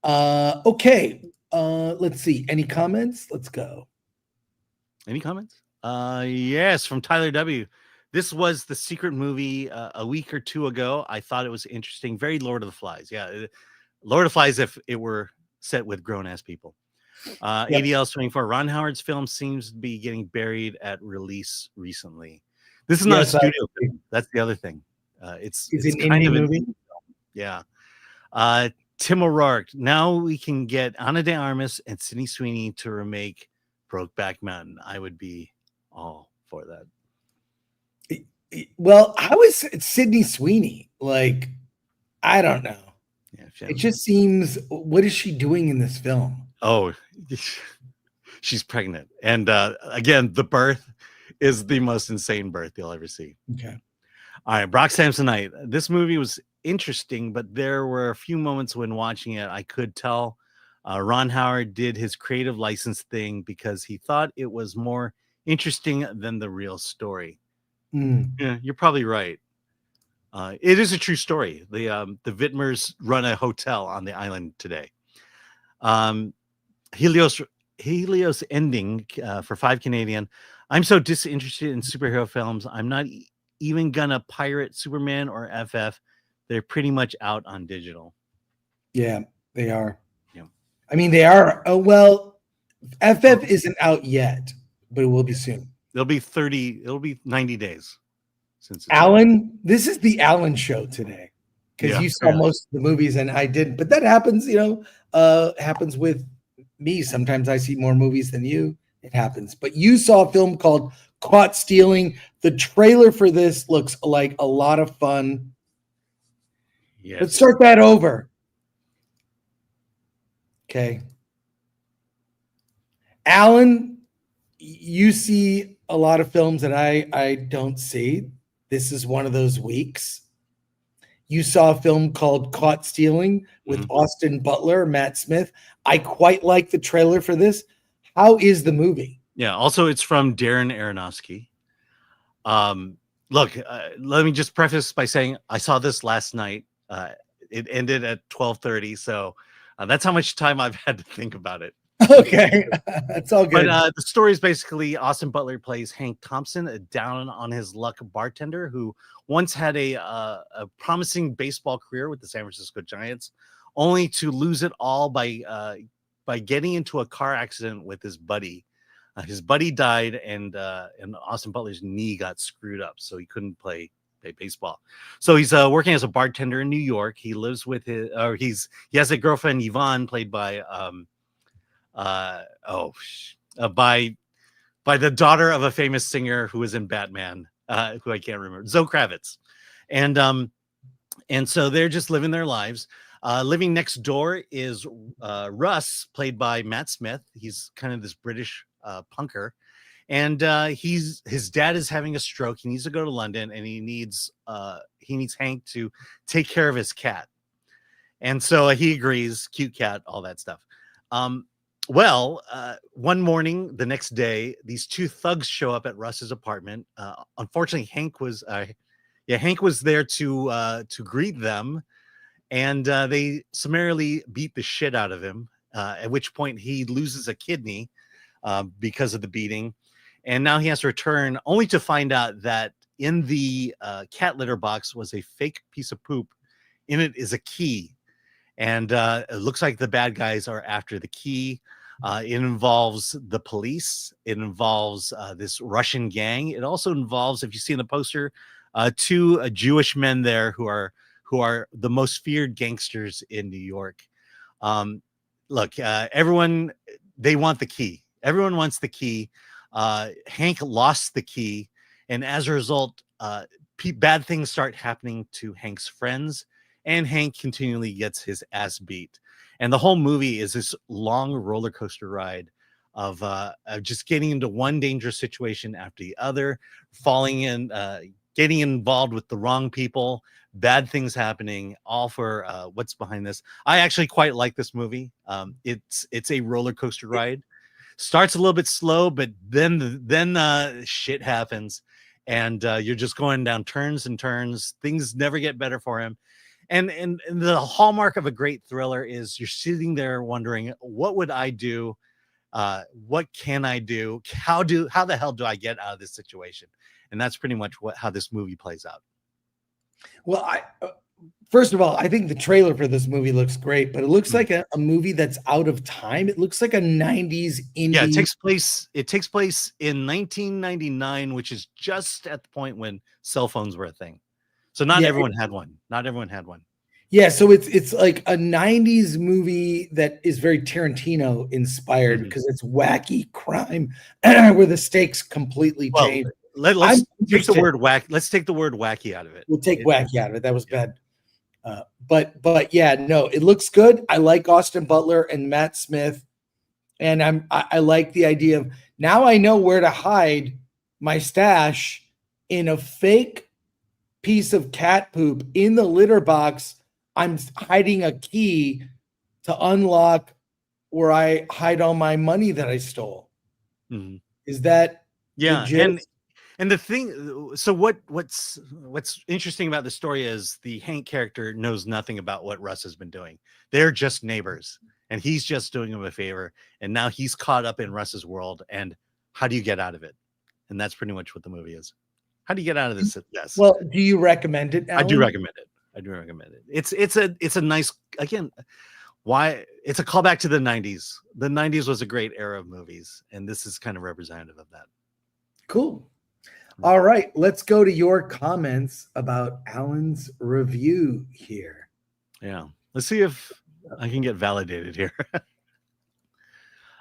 Okay. Let's see. Any comments? Let's go. Any comments? Yes, from Tyler W. This was the secret movie a week or 2 ago. I thought it was interesting. Very Lord of the Flies. Yeah. Lord of the Flies if it were set with grown-ass people. ADL 24. Ron Howard's film seems to be getting buried at release recently. This is not a studio film. That's the other thing. It's an kind indie of movie. Yeah. Tim O'Rourke. Now we can get Ana de Armas and Sydney Sweeney to remake Brokeback Mountain. I would be all for that. Well, how is Sydney Sweeney? Like, I don't know. Yeah, it just seems. What is she doing in this film? Oh, she's pregnant, and again, the birth is the most insane birth you'll ever see. Okay. All right, Brock Samsonite. This movie was interesting, but there were a few moments when watching it I could tell Ron Howard did his creative license thing because he thought it was more interesting than the real story. Yeah, you're probably right. It is a true story. The Whitmers run a hotel on the island today. Helios ending for 5 Canadian. I'm so disinterested in superhero films. I'm not even gonna pirate Superman or FF. They're pretty much out on digital. Yeah, they are. Yeah. I mean, they are. Oh, well, FF isn't out yet, but it will be soon. It'll be 90 days since Alan, this is the Alan show today because you saw most of the movies and I didn't. But that happens, happens with me. Sometimes I see more movies than you. It happens. But you saw a film called Caught Stealing. The trailer for this looks like a lot of fun. Yes. Let's start that over. Okay. Alan, you see a lot of films that I don't see. This is one of those weeks. You saw a film called Caught Stealing with Austin Butler, Matt Smith. I quite like the trailer for this. How is the movie? Yeah. Also, it's from Darren Aronofsky. Look, let me just preface by saying I saw this last night. It ended at 12:30, so that's how much time I've had to think about it. Okay, that's all good. But the story is basically Austin Butler plays Hank Thompson, a down on his luck bartender who once had a promising baseball career with the San Francisco Giants, only to lose it all by getting into a car accident with his buddy. His buddy died, and Austin Butler's knee got screwed up, so he couldn't play baseball. So he's working as a bartender in New York. He lives with he has a girlfriend, Yvonne, played by by the daughter of a famous singer who was in Batman, who I can't remember, Zoe Kravitz, and so they're just living their lives. Living next door is Russ, played by Matt Smith. He's kind of this British punker, and his dad is having a stroke. He needs to go to London, and he needs Hank to take care of his cat. And so he agrees, cute cat, all that stuff. One morning, the next day, these two thugs show up at Russ's apartment. Unfortunately, Hank was there to greet them, and they summarily beat the shit out of him. At which point he loses a kidney because of the beating, and now he has to return, only to find out that in the cat litter box was a fake piece of poop. In it is a key. And it looks like the bad guys are after the key. It involves the police. It involves this Russian gang. It also involves, if you see in the poster, two Jewish men there who are the most feared gangsters in New York. Everyone, they want the key. Everyone wants the key. Hank lost the key. And as a result, bad things start happening to Hank's friends. And Hank continually gets his ass beat. And the whole movie is this long roller coaster ride of just getting into one dangerous situation after the other, falling in, getting involved with the wrong people, bad things happening, all for what's behind this. I actually quite like this movie. It's a roller coaster ride. Starts a little bit slow, but then shit happens. And you're just going down turns and turns. Things never get better for him. And the hallmark of a great thriller is you're sitting there wondering, what would I do? What can I do? How the hell do I get out of this situation? And that's pretty much how this movie plays out. Well, first of all, I think the trailer for this movie looks great, but it looks like a movie that's out of time. It looks like a 90s indie. Yeah, it takes place in 1999, which is just at the point when cell phones were a thing. So not everyone had one. Not everyone had one. Yeah, so it's like a 90s movie that is very Tarantino inspired because it's wacky crime where the stakes completely change. Let's take the word wacky. Let's take the word wacky out of it. We'll take wacky out of it. That was bad. But yeah, no, it looks good. I like Austin Butler and Matt Smith, and I like the idea of now I know where to hide my stash in a fake piece of cat poop in the litter box. I'm hiding a key to unlock where I hide all my money that I stole. Mm-hmm. Is that legit? And the thing, so what's interesting about the story is the Hank character knows nothing about what Russ has been doing. They're just neighbors, and he's just doing him a favor. And now he's caught up in Russ's world. And how do you get out of it? And that's pretty much what the movie is. How do you get out of this? Yes. Well, do you recommend it, Alan? I do recommend it. It's a nice, again, why it's a callback to the 90s. The 90s was a great era of movies, and this is kind of representative of that. Cool. All right, let's go to your comments about Alan's review here. Yeah, let's see if I can get validated here.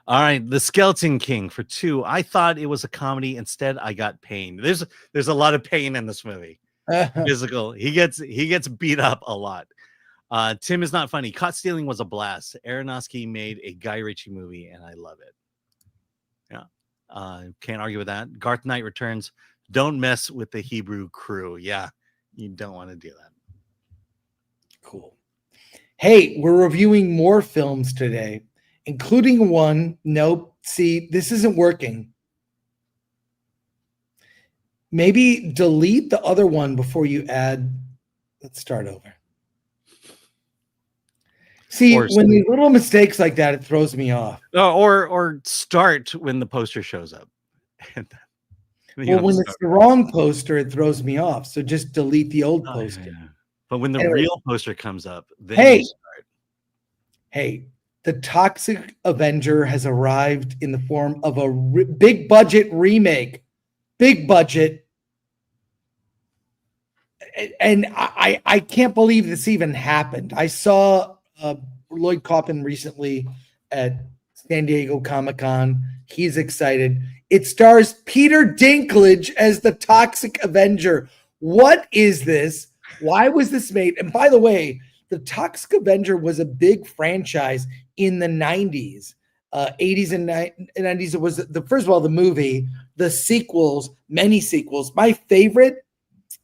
All right, The Skeleton King for 2. I thought it was a comedy. Instead, I got pain. There's a lot of pain in this movie. Physical. He gets beat up a lot. Tim is not funny. Caught Stealing was a blast. Aronofsky made a Guy Ritchie movie, and I love it. Yeah, can't argue with that. Garth Knight returns. Don't mess with the Hebrew crew. Yeah, you don't want to do that. Cool. Hey, we're reviewing more films today, including one. Nope. See, this isn't working. Maybe delete the other one before you add. Let's start over. See, when there's little mistakes like that, it throws me off. Or start when the poster shows up. Well, when it's the wrong poster, it throws me off. So just delete the old poster. Yeah. But when the real poster comes up, then you start. Hey, the Toxic Avenger has arrived in the form of a big budget remake. Big budget. And I can't believe this even happened. I saw Lloyd Kaufman recently at San Diego Comic-Con. He's excited. It stars Peter Dinklage as the Toxic Avenger. What is this? Why was this made? And by the way, the Toxic Avenger was a big franchise in the 90s, 80s and 90s. It was first of all, the movie, the sequels, many sequels. My favorite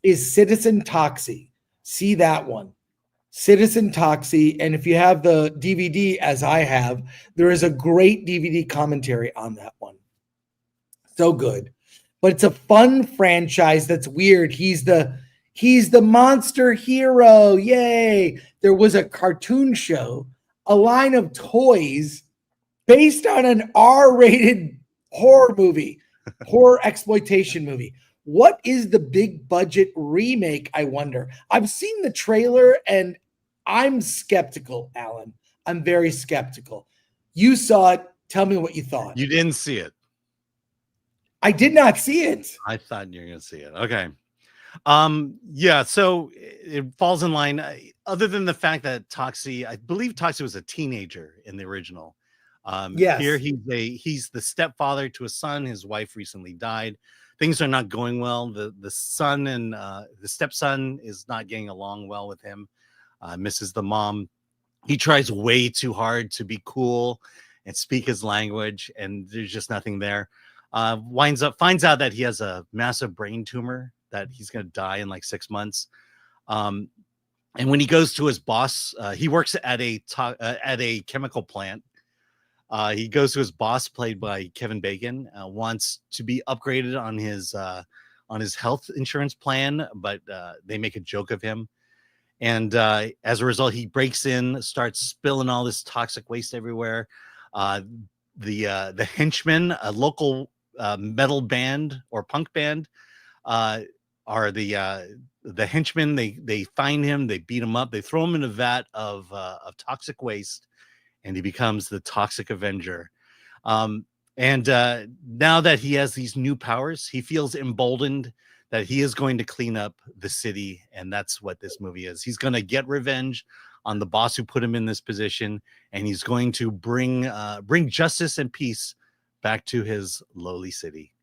is Citizen Toxie. See that one. Citizen Toxie, and if you have the DVD, as I have, there is a great DVD commentary on that one. So good. But it's a fun franchise that's weird. He's the monster hero. Yay. There was a cartoon show, a line of toys based on an R-rated horror movie, horror exploitation movie. What is the big budget remake, I wonder? I've seen the trailer and I'm skeptical, Alan. I'm very skeptical. You saw it. Tell me what you thought. You didn't see it. I did not see it. I thought you were going to see it. Okay. Yeah, so it falls in line. Other than the fact that Toxie, I believe Toxie was a teenager in the original. Yes. Here he's the stepfather to a son. His wife recently died. Things are not going well. The son and the stepson is not getting along well with him. Misses the mom. He tries way too hard to be cool and speak his language, and there's just nothing there. Finds out that he has a massive brain tumor, that he's going to die in like 6 months. And when he goes to his boss, he works at a chemical plant. He goes to his boss, played by Kevin Bacon, wants to be upgraded on his health insurance plan, but they make a joke of him. And as a result, he breaks in, starts spilling all this toxic waste everywhere. The henchmen, a local metal band or punk band, are the henchmen. They find him, they beat him up, they throw him in a vat of toxic waste, and he becomes the Toxic Avenger. And now that he has these new powers, he feels emboldened that he is going to clean up the city, and that's what this movie is. He's going to get revenge on the boss who put him in this position, and he's going to bring justice and peace back to his lowly city.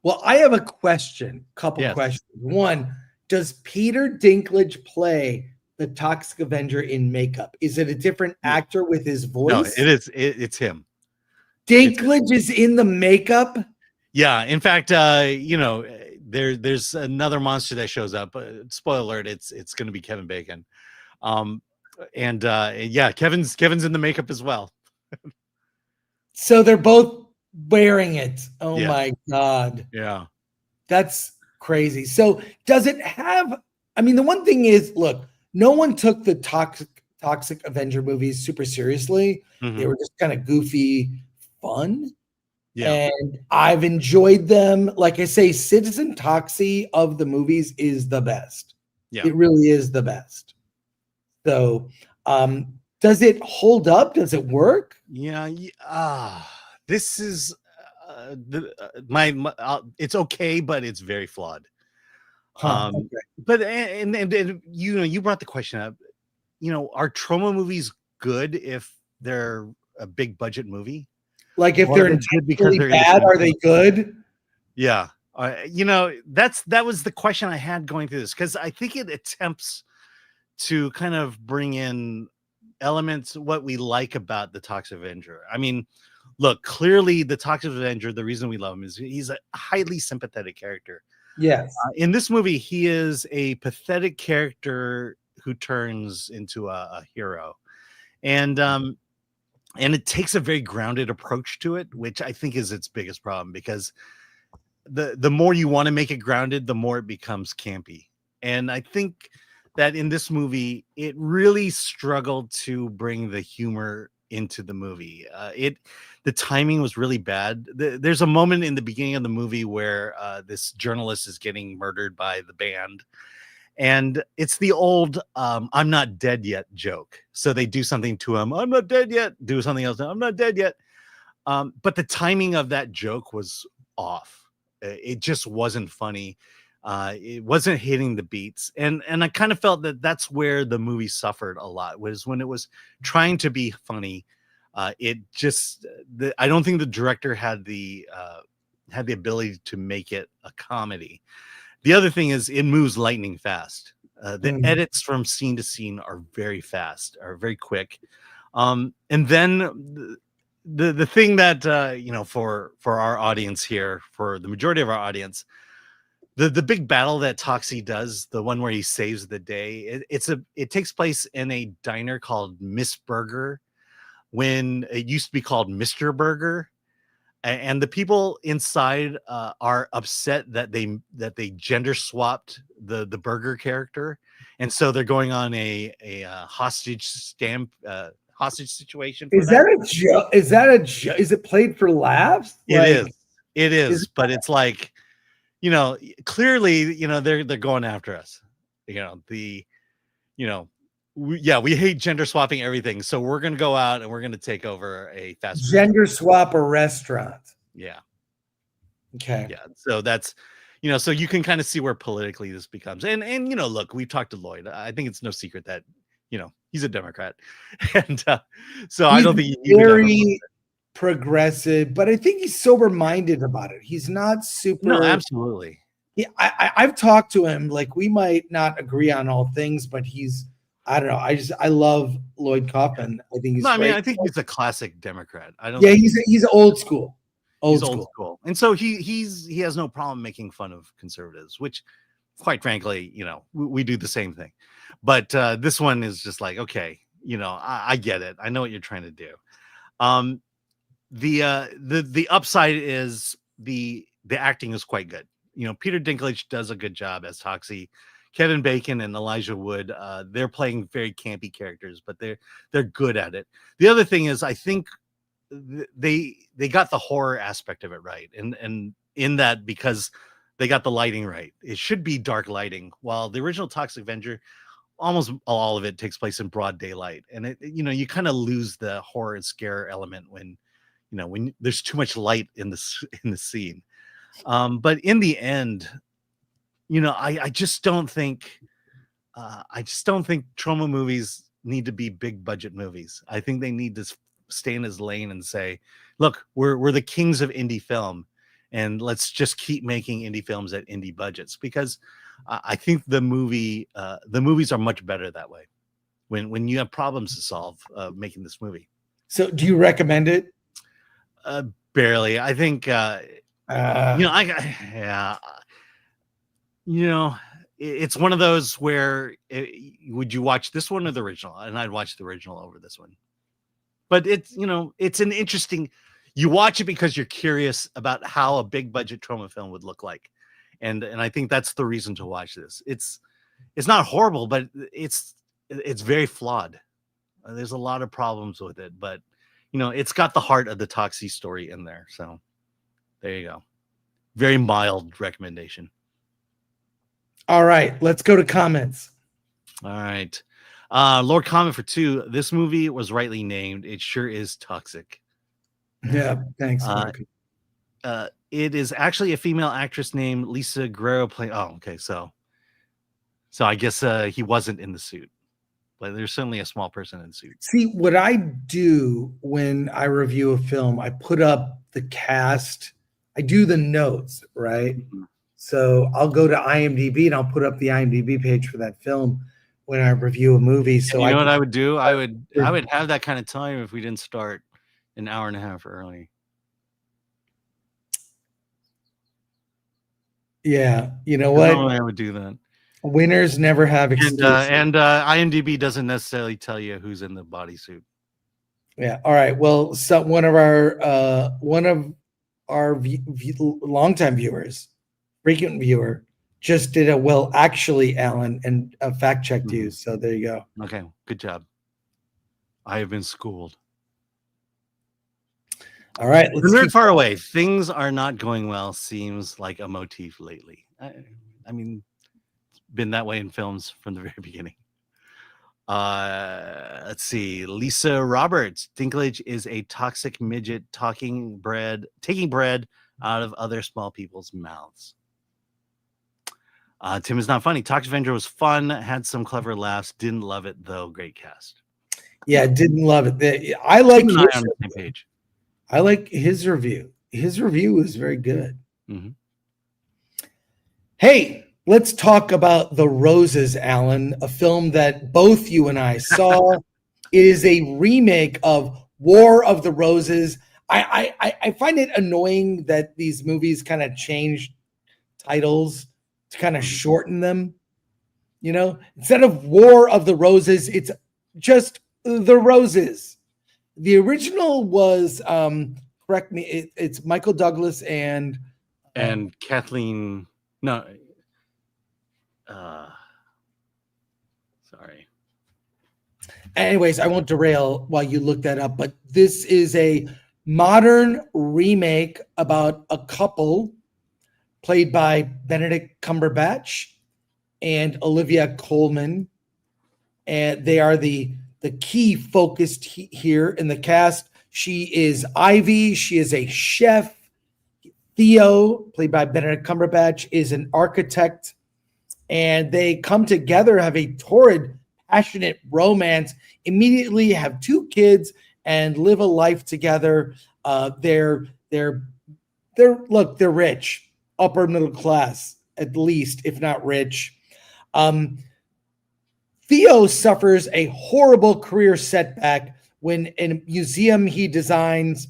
Well, I have a question, couple questions. One, does Peter Dinklage play the Toxic Avenger in makeup? Is it a different actor with his voice? No, it is. It's him. Dinklage is in the makeup? Yeah. In fact, there's another monster that shows up. Spoiler alert, it's going to be Kevin Bacon. Yeah, Kevin's in the makeup as well. So they're both wearing it. Oh Yeah. my God. Yeah. That's crazy. So does it have, I mean, the one thing is, look, no one took the Toxic Avenger movies super seriously. Mhm. They were just kind of goofy fun. Yeah. And I've enjoyed them. Like I say, Citizen Toxie of the movies is the best. Yeah. It really is the best. So does it hold up? Does it work? Yeah. This is it's okay, but it's very flawed. Okay. But and you brought the question up. Are trauma movies good if they're a big budget movie? Like if Or they're are they good because intentionally they're bad, are they independent? good? Yeah. That was the question I had going through this, because I think it attempts to kind of bring in elements what we like about the Toxic Avenger. I mean, look, clearly the Toxic Avenger, the reason we love him is he's a highly sympathetic character. Yes. In this movie, he is a pathetic character who turns into a hero. And it takes a very grounded approach to it, which I think is its biggest problem, because the more you want to make it grounded, the more it becomes campy. And I think that in this movie, it really struggled to bring the humor into the movie. The timing was really bad. There's a moment in the beginning of the movie where this journalist is getting murdered by the band. And it's the old I'm not dead yet joke. So they do something to him. I'm not dead yet. Do something else. I'm not dead yet. But the timing of that joke was off. It just wasn't funny. It wasn't hitting the beats. And I kind of felt that that's where the movie suffered a lot, was when it was trying to be funny. I don't think the director had the ability to make it a comedy. The other thing is it moves lightning fast. The edits from scene to scene are very fast, are very quick. And then the thing that for our audience here, for the majority of our audience, the big battle that Toxie does, the one where he saves the day, it takes place in a diner called Miss Burger, when it used to be called Mr. Burger. And the people inside are upset that they gender swapped the burger character, and so they're going on a hostage situation. Is that a joke? Is that a joke? Is it played for laughs? It is, but it's like, clearly, they're going after us. We hate gender swapping everything, so we're gonna go out and we're gonna take over a fast food gender swap a restaurant. Yeah. Okay. Yeah. So that's, so you can kind of see where politically this becomes. And look, we've talked to Lloyd. I think it's no secret that, he's a Democrat. And so I don't think he's very progressive, but I think he's sober-minded about it. He's not super. No, absolutely. Yeah, I've talked to him. Like, we might not agree on all things, but I don't know. I love Lloyd Kaufman. I think he's. No, I mean, I think he's a classic Democrat. Yeah, he's old school. Old school. And so he has no problem making fun of conservatives, which, quite frankly, we do the same thing. But this one is just like, okay, I get it. I know what you're trying to do. The upside is the acting is quite good. Peter Dinklage does a good job as Toxie. Kevin Bacon and Elijah Wood, they're playing very campy characters, but they're good at it. The other thing is, I think they got the horror aspect of it right, and in that, because they got the lighting right. It should be dark lighting, while the original Toxic Avenger, almost all of it takes place in broad daylight, and you kind of lose the horror and scare element when there's too much light in the scene. But in the end, I just don't think Troma movies need to be big budget movies. I think they need to stay in his lane and say, look, we're the kings of indie film, and let's just keep making indie films at indie budgets, because I think the movies are much better that way when you have problems to solve making this movie. So do you recommend it? Barely. I think it's one of those where would you watch this one or the original? And I'd watch the original over this one. But it's an interesting, you watch it because you're curious about how a big budget Troma film would look like. And I think that's the reason to watch this. It's not horrible, but it's very flawed. There's a lot of problems with it, but it's got the heart of the Toxie story in there. So there you go. Very mild recommendation. All right, let's go to comments. All right. Lord Comment for 2. This movie was rightly named. It sure is toxic. Yeah, thanks. It is actually a female actress named Lisa Guerrero playing. Oh, okay. So I guess he wasn't in the suit, but there's certainly a small person in the suit. See, what I do when I review a film, I put up the cast. I do the notes, right? Mm-hmm. So I'll go to IMDb and I'll put up the IMDb page for that film when I review a movie. So what I would do? I would have that kind of time if we didn't start an hour and a half early. Yeah, you know what? I would do that. Winners never have excuses. And IMDb doesn't necessarily tell you who's in the bodysuit. Yeah. All right. Well, so one of our longtime viewers, frequent viewer, just did a well, actually, Alan, and fact checked you. So there you go. Okay. Good job. I have been schooled. All right. Let's keep far away. Things are not going well. Seems like a motif lately. I mean, it's been that way in films from the very beginning. Let's see. Lisa Roberts. Dinklage is a toxic midget taking bread out of other small people's mouths. Tim is not funny. Toxic Avenger was fun. Had some clever laughs. Didn't love it though. Great cast. Yeah, didn't love it. I like his on the same page. I like his review. His review was very good. Mm-hmm. Hey, let's talk about The Roses, Alan, a film that both you and I saw. It is a remake of War of the Roses. I find it annoying that these movies kind of change titles to kind of shorten them. You know, instead of War of the Roses, it's just The Roses. The original was, correct me, it's Michael Douglas and Kathleen. No, sorry. Anyways, I won't derail while you look that up, but this is a modern remake about a couple played by Benedict Cumberbatch and Olivia Colman. And they are the key focused here in the cast. She is Ivy. She is a chef. Theo, played by Benedict Cumberbatch, is an architect. And they come together, have a torrid, passionate romance, immediately have 2 kids, and live a life together. They're rich, upper middle class, at least, if not rich. Theo suffers a horrible career setback when a museum he designs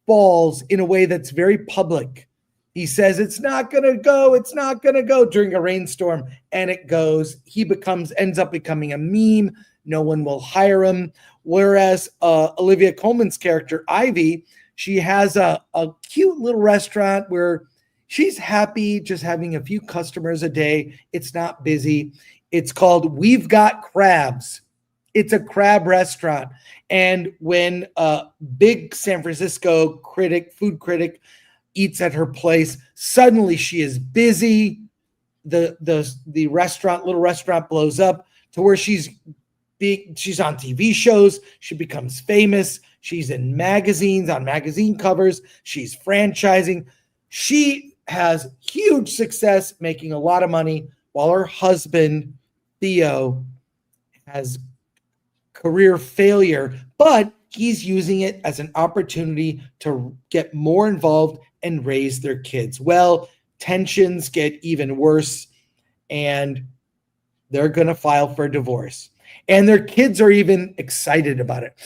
falls in a way that's very public. He says, it's not going to go during a rainstorm, and it goes. He ends up becoming a meme. No one will hire him. Whereas Olivia Colman's character, Ivy, she has a cute little restaurant where she's happy just having a few customers a day. It's not busy. It's called We've Got Crabs. It's a crab restaurant. And when a big San Francisco food critic, eats at her place, suddenly she is busy. The little restaurant blows up to where she's on TV shows. She becomes famous. She's in magazines, on magazine covers. She's franchising. She has huge success, making a lot of money, while her husband, Theo, has career failure, but he's using it as an opportunity to get more involved and raise their kids. Well, tensions get even worse, and they're going to file for divorce. And their kids are even excited about it.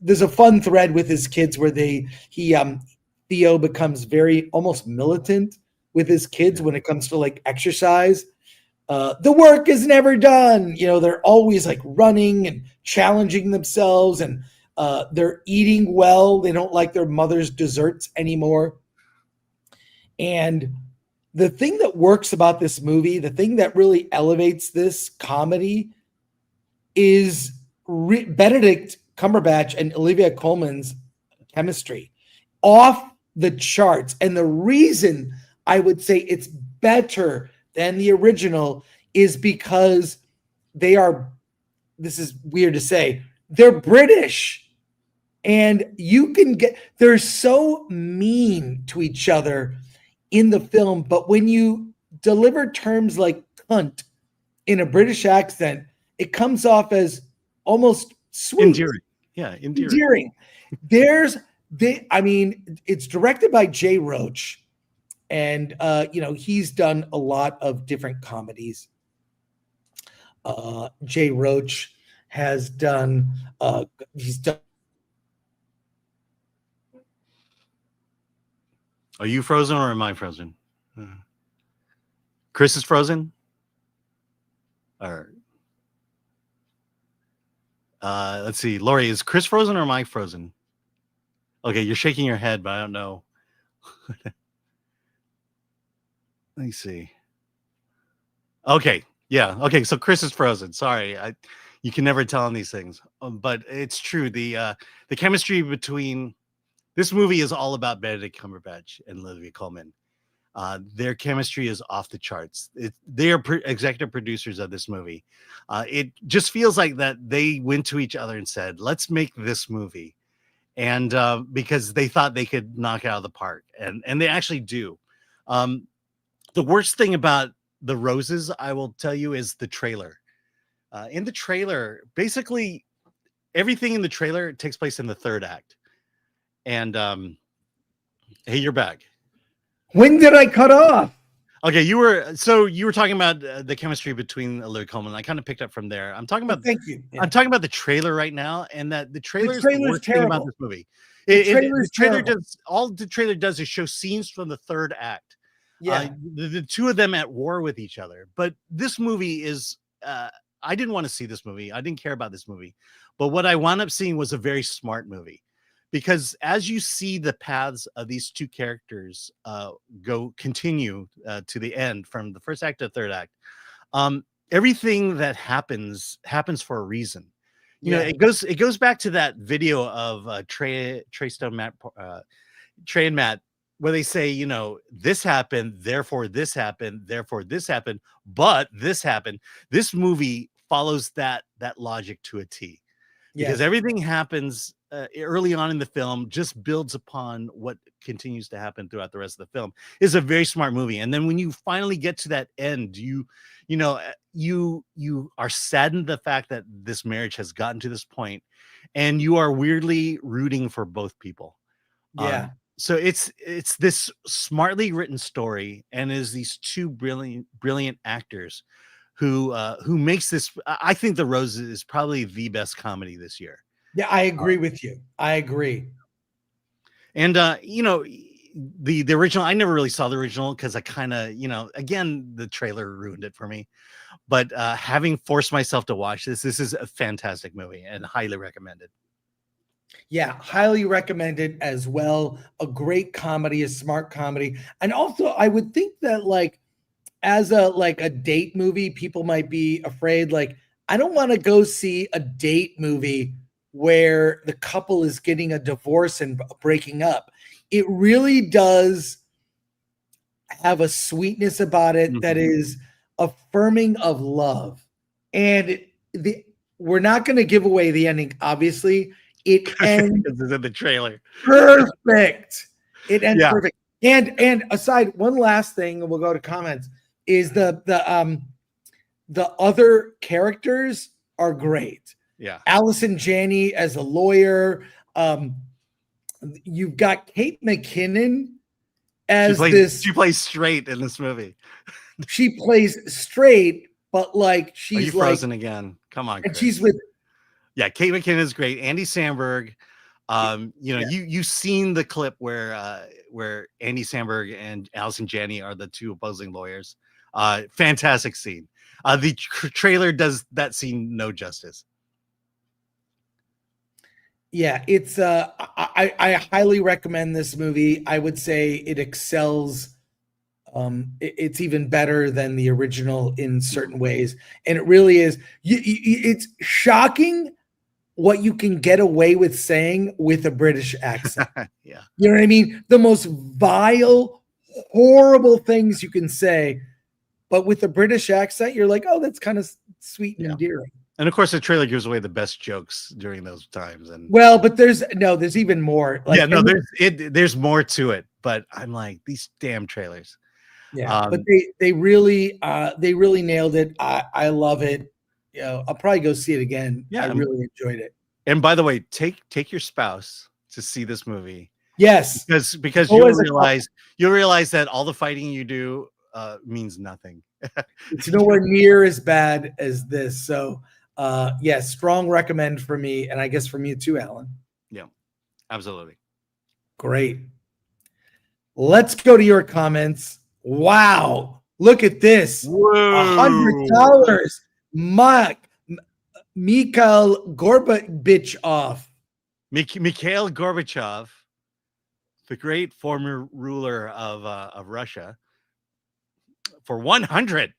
There's a fun thread with his kids where Theo becomes very almost militant with his kids when it comes to like exercise. The work is never done. You know, they're always like running and challenging themselves, and they're eating well. They don't like their mother's desserts anymore. And the thing that works about this movie, the thing that really elevates this comedy, is Benedict Cumberbatch and Olivia Colman's chemistry. Off the charts. And the reason I would say it's better than the original is because this is weird to say, they're British. And they're so mean to each other in the film, but when you deliver terms like cunt in a British accent, it comes off as almost sweet. Endearing. Yeah, endearing. It's directed by Jay Roach, and he's done a lot of different comedies. Jay Roach has done Are you frozen or am I frozen? Chris is frozen? Or let's see. Lori, is Chris frozen or am I frozen? Okay, you're shaking your head, but I don't know. Let me see. Okay. Yeah. Okay. So Chris is frozen. Sorry. You can never tell on these things. But it's true. The chemistry between this movie is all about Benedict Cumberbatch and Olivia Colman. Their chemistry is off the charts. They are executive producers of this movie. It just feels like that they went to each other and said, let's make this movie. And because they thought they could knock it out of the park. And they actually do. The worst thing about The Roses, I will tell you, is the trailer. In the trailer, basically everything in the trailer takes place in the third act. And hey, you're back. When did I cut off? Okay, you were talking about the chemistry between Olivia Colman. I kind of picked up from there. I'm talking about. Thank you. Yeah. I'm talking about the trailer right now, and that the trailer is the worst thing about this movie. The trailer does is show scenes from the third act. Yeah. The two of them at war with each other. But this movie is I didn't want to see this movie. I didn't care about this movie. But what I wound up seeing was a very smart movie. Because as you see the paths of these two characters continue to the end, from the first act to the third act, everything that happens for a reason. You know, it goes back to that video of Trey Stone, Trey and Matt, where they say, you know, this happened, therefore this happened, therefore this happened, but this happened. This movie follows that logic to a T, because everything happens early on in the film, just builds upon what continues to happen throughout the rest of the film. It's a very smart movie. And then when you finally get to that end, you are saddened the fact that this marriage has gotten to this point, and you are weirdly rooting for both people. So it's this smartly written story, and is these two brilliant actors who makes this. I think The Roses is probably the best comedy this year. Yeah, I agree with you. I agree. And you know, the original, I never really saw the original because I kind of, you know, again, the trailer ruined it for me. But having forced myself to watch this is a fantastic movie and highly recommended. Yeah, highly recommended as well. A great comedy, a smart comedy. And also, I would think that, like, as a date movie, people might be afraid, like, I don't want to go see a date movie where the couple is getting a divorce and breaking up. It really does have a sweetness about it that is affirming of love. And we're not going to give away the ending, obviously. It ends This is in the trailer. Perfect. It ends perfect. And aside, one last thing, and we'll go to comments, is the other characters are great. Yeah. Allison Janney as a lawyer. You've got Kate McKinnon as she plays straight in this movie. She plays straight, but like she's Are you frozen again? Come on, Chris. And she's with Kate McKinnon is great. Andy Samberg. You know, you've seen the clip where Andy Samberg and Allison Janney are the two opposing lawyers. Fantastic scene. The trailer does that scene no justice. Yeah, it's I highly recommend this movie. I would say it excels. It's even better than the original in certain ways, and it really is. It's shocking what you can get away with saying with a British accent. Yeah, you know what I mean. The most vile, horrible things you can say, but with a British accent, you're like, oh, that's kind of sweet and endearing. And of course, the trailer gives away the best jokes during those times. And well, but there's even more. Like, there's more to it. But I'm like, these damn trailers. Yeah, but they really nailed it. I love it. You know, I'll probably go see it again. Yeah, I really enjoyed it. And by the way, take your spouse to see this movie. Yes, because you'll realize that all the fighting you do means nothing. It's nowhere near as bad as this. So yes, strong recommend for me, and I guess from you too, Alan. Yeah, absolutely. Great. Let's go to your comments. Wow, look at this. $100. Mikhail Gorbachev. Mikhail Gorbachev, the great former ruler of Russia, for 100.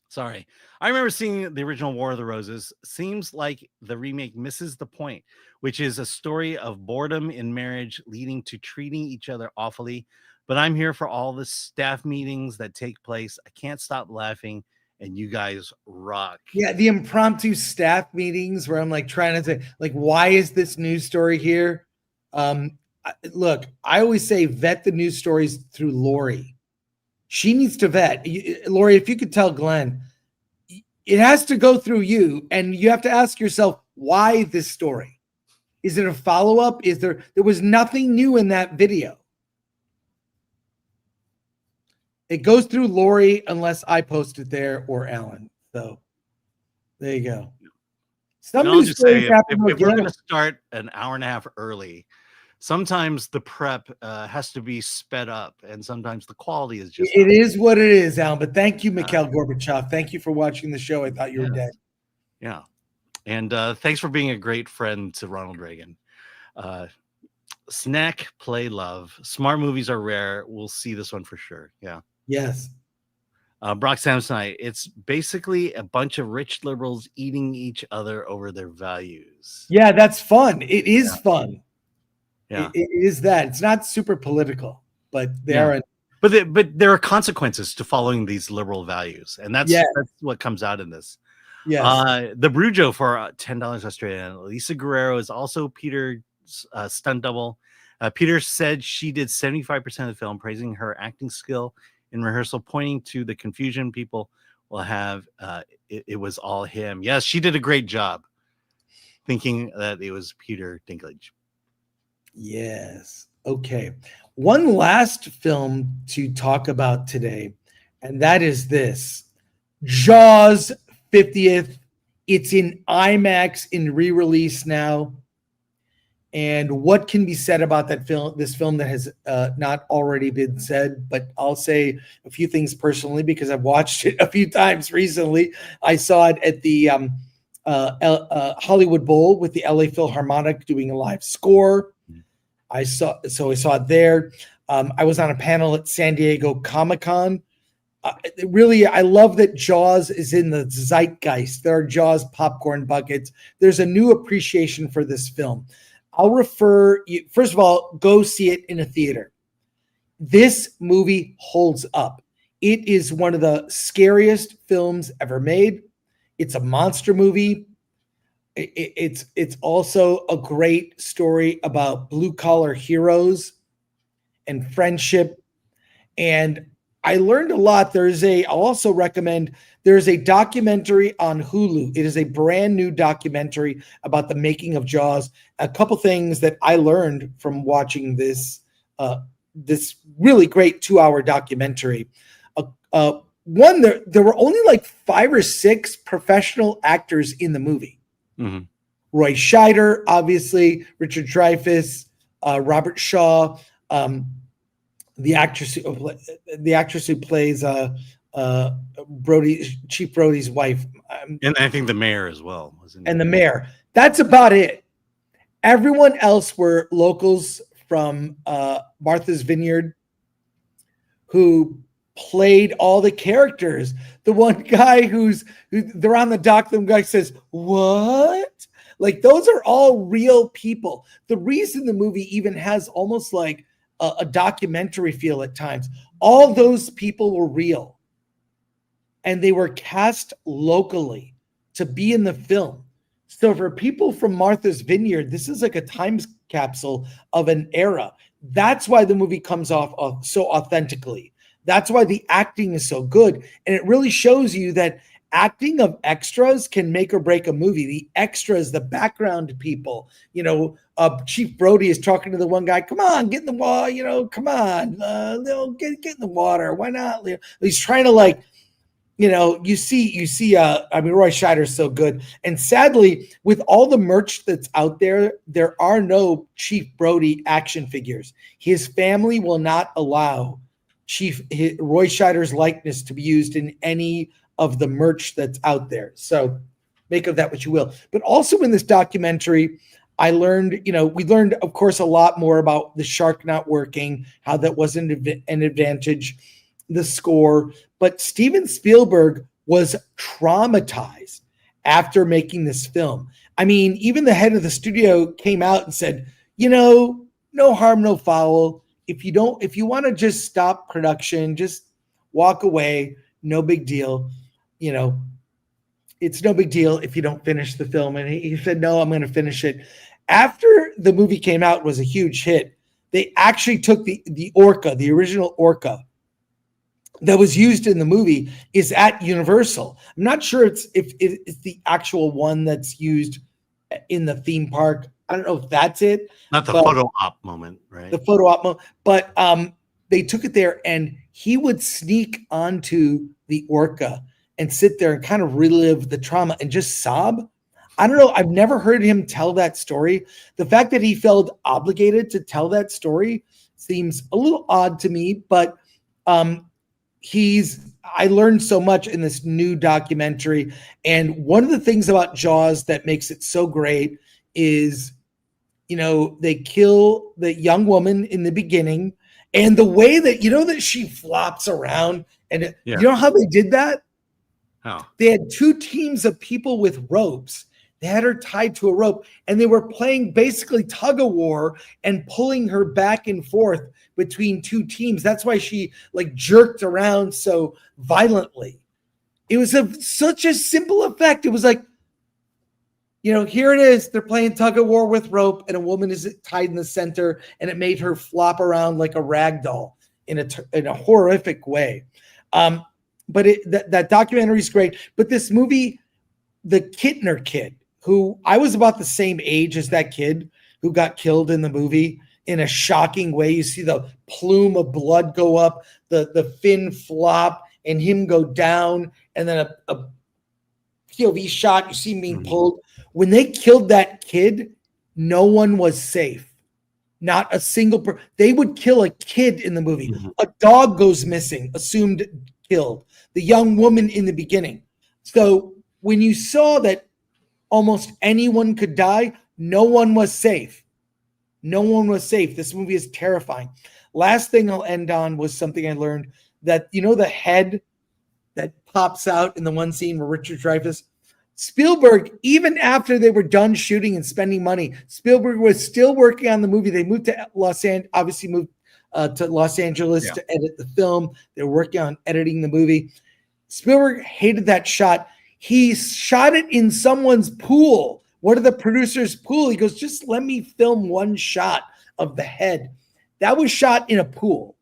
Sorry. I remember seeing the original War of the Roses. Seems like the remake misses the point, which is a story of boredom in marriage leading to treating each other awfully. But I'm here for all the staff meetings that take place. I can't stop laughing, and you guys rock. Yeah, the impromptu staff meetings where I'm like trying to say, like, why is this news story here? Look, I always say vet the news stories through Lori. She needs to vet. Lori, if you could tell Glenn, it has to go through you, and you have to ask yourself, why this story? Is it a follow-up? There was nothing new in that video. It goes through Lori unless I post it there or Alan. So there you go. Some news stories happen. If we're going to start an hour and a half early, sometimes the prep has to be sped up, and sometimes the quality is just. It is what it is, Alan. But thank you, Mikhail Gorbachev. Thank you for watching the show. I thought you were dead. Yeah, and thanks for being a great friend to Ronald Reagan. Snack, play, love. Smart movies are rare. We'll see this one for sure. Yeah. Yes. Brock Samsonite. It's basically a bunch of rich liberals eating each other over their values. Yeah, that's fun. It is fun. Yeah, it is that. It's not super political, but there are. But there are consequences to following these liberal values, and that's what comes out in this. Yes. The Brujo for $10 Australian. Lisa Guerrero is also Peter's stunt double. Peter said she did 75% of the film, praising her acting skill in rehearsal, pointing to the confusion people will have. It was all him. Yes, she did a great job, thinking that it was Peter Dinklage. Yes. Okay. One last film to talk about today, and that is this Jaws 50th. It's in IMAX in re-release now. And what can be said about that film, this film that has not already been said, but I'll say a few things personally because I've watched it a few times recently. I saw it at the Hollywood Bowl with the LA Philharmonic doing a live score. I saw it there. I was on a panel at San Diego Comic-Con. Really, I love that Jaws is in the zeitgeist. There are Jaws popcorn buckets. There's a new appreciation for this film. I'll refer you, first of all, go see it in a theater. This movie holds up. It is one of the scariest films ever made. It's a monster movie. It's also a great story about blue-collar heroes and friendship. And I learned a lot. I'll also recommend, there's a documentary on Hulu. It is a brand new documentary about the making of Jaws. A couple things that I learned from watching this really great 2-hour documentary. One, there were only like 5 or 6 professional actors in the movie. Mm-hmm. Roy Scheider, obviously, Richard Dreyfuss, Robert Shaw, the actress who plays Chief Brody's wife, and I think the mayor as well, wasn't and the mayor. That's about it. Everyone else were locals from Martha's Vineyard who played all the characters. The one guy they're on the dock, the guy says, "What?" Like, those are all real people. The reason the movie even has almost like a documentary feel at times, all those people were real. And they were cast locally to be in the film. So for people from Martha's Vineyard, this is like a time capsule of an era. That's why the movie comes off so authentically. That's why the acting is so good. And it really shows you that acting of extras can make or break a movie. The extras, the background people, Chief Brody is talking to the one guy, come on, get in the water, come on, get in the water. Why not? He's trying to Roy Scheider is so good. And sadly, with all the merch that's out there, there are no Chief Brody action figures. His family will not allow Roy Scheider's likeness to be used in any of the merch that's out there. So make of that what you will. But also in this documentary, we learned, of course, a lot more about the shark not working, how that wasn't an advantage, the score. But Steven Spielberg was traumatized after making this film. I mean, even the head of the studio came out and said, no harm, no foul. If you want to just stop production, just walk away. No big deal. It's no big deal if you don't finish the film. And he said, no, I'm going to finish it. After the movie came out, it was a huge hit. They actually took the orca, the original orca that was used in the movie is at Universal. I'm not sure if it's the actual one that's used in the theme park. I don't know if that's it. Not the photo op moment, right? The photo op moment. But they took it there, and he would sneak onto the orca and sit there and kind of relive the trauma and just sob. I don't know. I've never heard him tell that story. The fact that he felt obligated to tell that story seems a little odd to me, but I learned so much in this new documentary. And one of the things about Jaws that makes it so great is, they kill the young woman in the beginning, and the way that, that she flops around, and you know how they did that? Oh. They had 2 teams of people with ropes. They had her tied to a rope, and they were playing basically tug of war and pulling her back and forth between 2 teams. That's why she jerked around so violently. It was such a simple effect. It was like, here it is. They're playing tug of war with rope, and a woman is tied in the center, and it made her flop around like a rag doll in a horrific way. But that documentary is great. But this movie, the Kittner kid, who I was about the same age as that kid who got killed in the movie in a shocking way. You see the plume of blood go up, the fin flop, and him go down, and then a POV shot, you see him being pulled. When they killed that kid, no one was safe. Not a single person. They would kill a kid in the movie. A dog goes missing, assumed killed. The young woman in the beginning. So when you saw that almost anyone could die, no one was safe. No one was safe. This movie is terrifying. Last thing I'll end on was something I learned, that, the head that pops out in the one scene where Richard Dreyfuss, Spielberg, even after they were done shooting and spending money, Spielberg was still working on the movie. They moved to Los Angeles to edit the film. They were working on editing the movie. Spielberg hated that shot. He shot it in someone's pool, one of the producers' pool. He goes, just let me film one shot of the head. That was shot in a pool.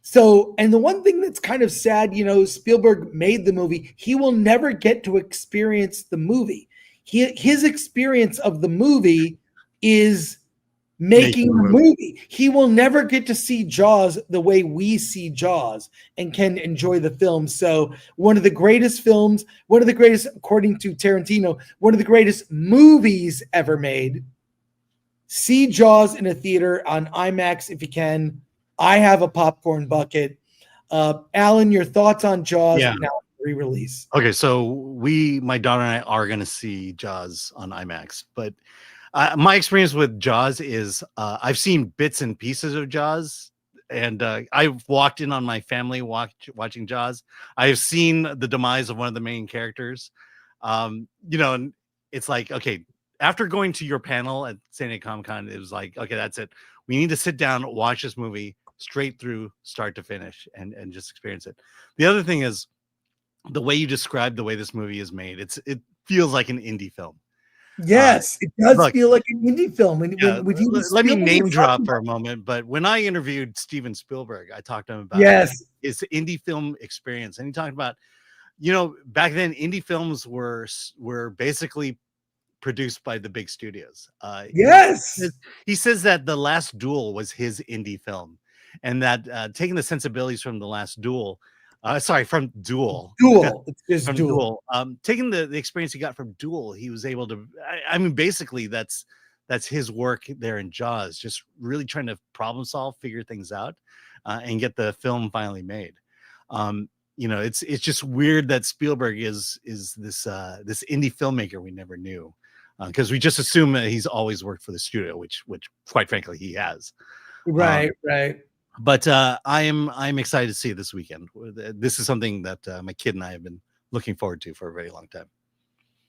So, and the one thing that's kind of sad, Spielberg made the movie. He will never get to experience the movie. His experience of the movie is making the movie. He will never get to see Jaws the way we see Jaws and can enjoy the film. So one of the greatest films, according to Tarantino, one of the greatest movies ever made. See Jaws in a theater on IMAX if you can. I have a popcorn bucket. Alan, your thoughts on Jaws now re-release? Okay, so my daughter and I are going to see Jaws on IMAX, but my experience with Jaws is I've seen bits and pieces of Jaws, and I've walked in on my family watching Jaws. I've seen the demise of one of the main characters. And it's like, okay, after going to your panel at San Diego Comic-Con, it was like, okay, that's it. We need to sit down, watch this movie straight through, start to finish, and just experience it. The other thing is the way you describe the way this movie is made. It feels like an indie film. Yes, it does feel like an indie film. Let me name drop for a moment. But when I interviewed Steven Spielberg, I talked to him about his indie film experience, and he talked about, back then indie films were basically produced by the big studios. He says that The Last Duel was his indie film, and that taking the sensibilities from The Last Duel, from Duel. Taking the experience he got from Duel, he was able to. I mean, basically, that's his work there in Jaws, just really trying to problem solve, figure things out, and get the film finally made. It's just weird that Spielberg is this indie filmmaker we never knew. Because we just assume that he's always worked for the studio, which quite frankly he has. Right. But I'm excited to see it this weekend. This is something that my kid and I have been looking forward to for a very long time.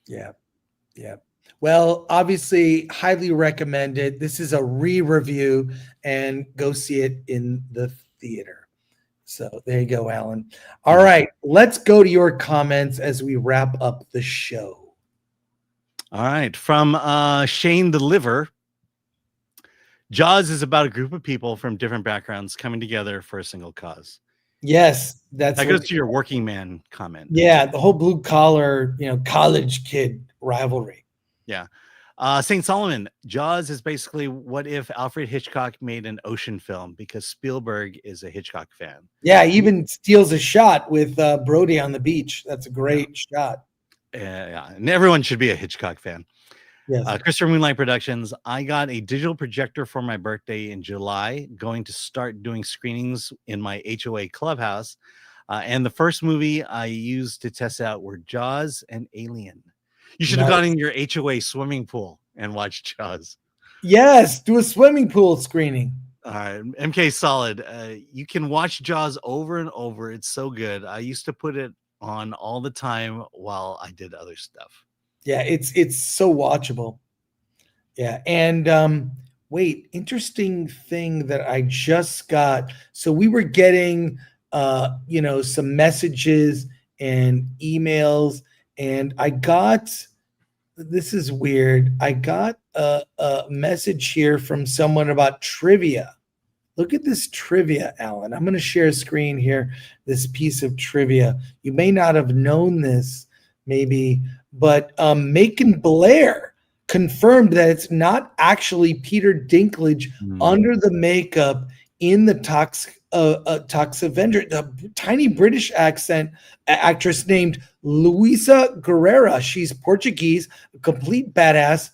Yeah. Well, obviously, highly recommended. This is a re-review, and go see it in the theater. So there you go, Alan. All right, let's go to your comments as we wrap up the show. All right, from Shane the Liver. Jaws is about a group of people from different backgrounds coming together for a single cause. Yes, that goes to your working man comment. Yeah, the whole blue collar, college kid rivalry. Yeah. St. Solomon, Jaws is basically what if Alfred Hitchcock made an ocean film, because Spielberg is a Hitchcock fan. Yeah, he even steals a shot with Brody on the beach. That's a great shot. Yeah, and everyone should be a Hitchcock fan. Yes. Christopher Moonlight Productions. I got a digital projector for my birthday in July. Going to start doing screenings in my HOA clubhouse. And the first movie I used to test out were Jaws and Alien. You should have gone in your HOA swimming pool and watched Jaws. Yes, do a swimming pool screening. All right, MK Solid. You can watch Jaws over and over. It's so good. I used to put it on all the time while I did other stuff. Yeah, it's so watchable. Yeah, and wait, interesting thing that I just got. So we were getting some messages and emails, and I got, this is weird. I got a message here from someone about trivia. Look at this trivia, Alan. I'm going to share a screen here, this piece of trivia. You may not have known this, maybe, but Macon Blair confirmed that it's not actually Peter Dinklage under the makeup in the Tox Avenger. The tiny British actress named Luisa Guerrera. She's Portuguese, a complete badass.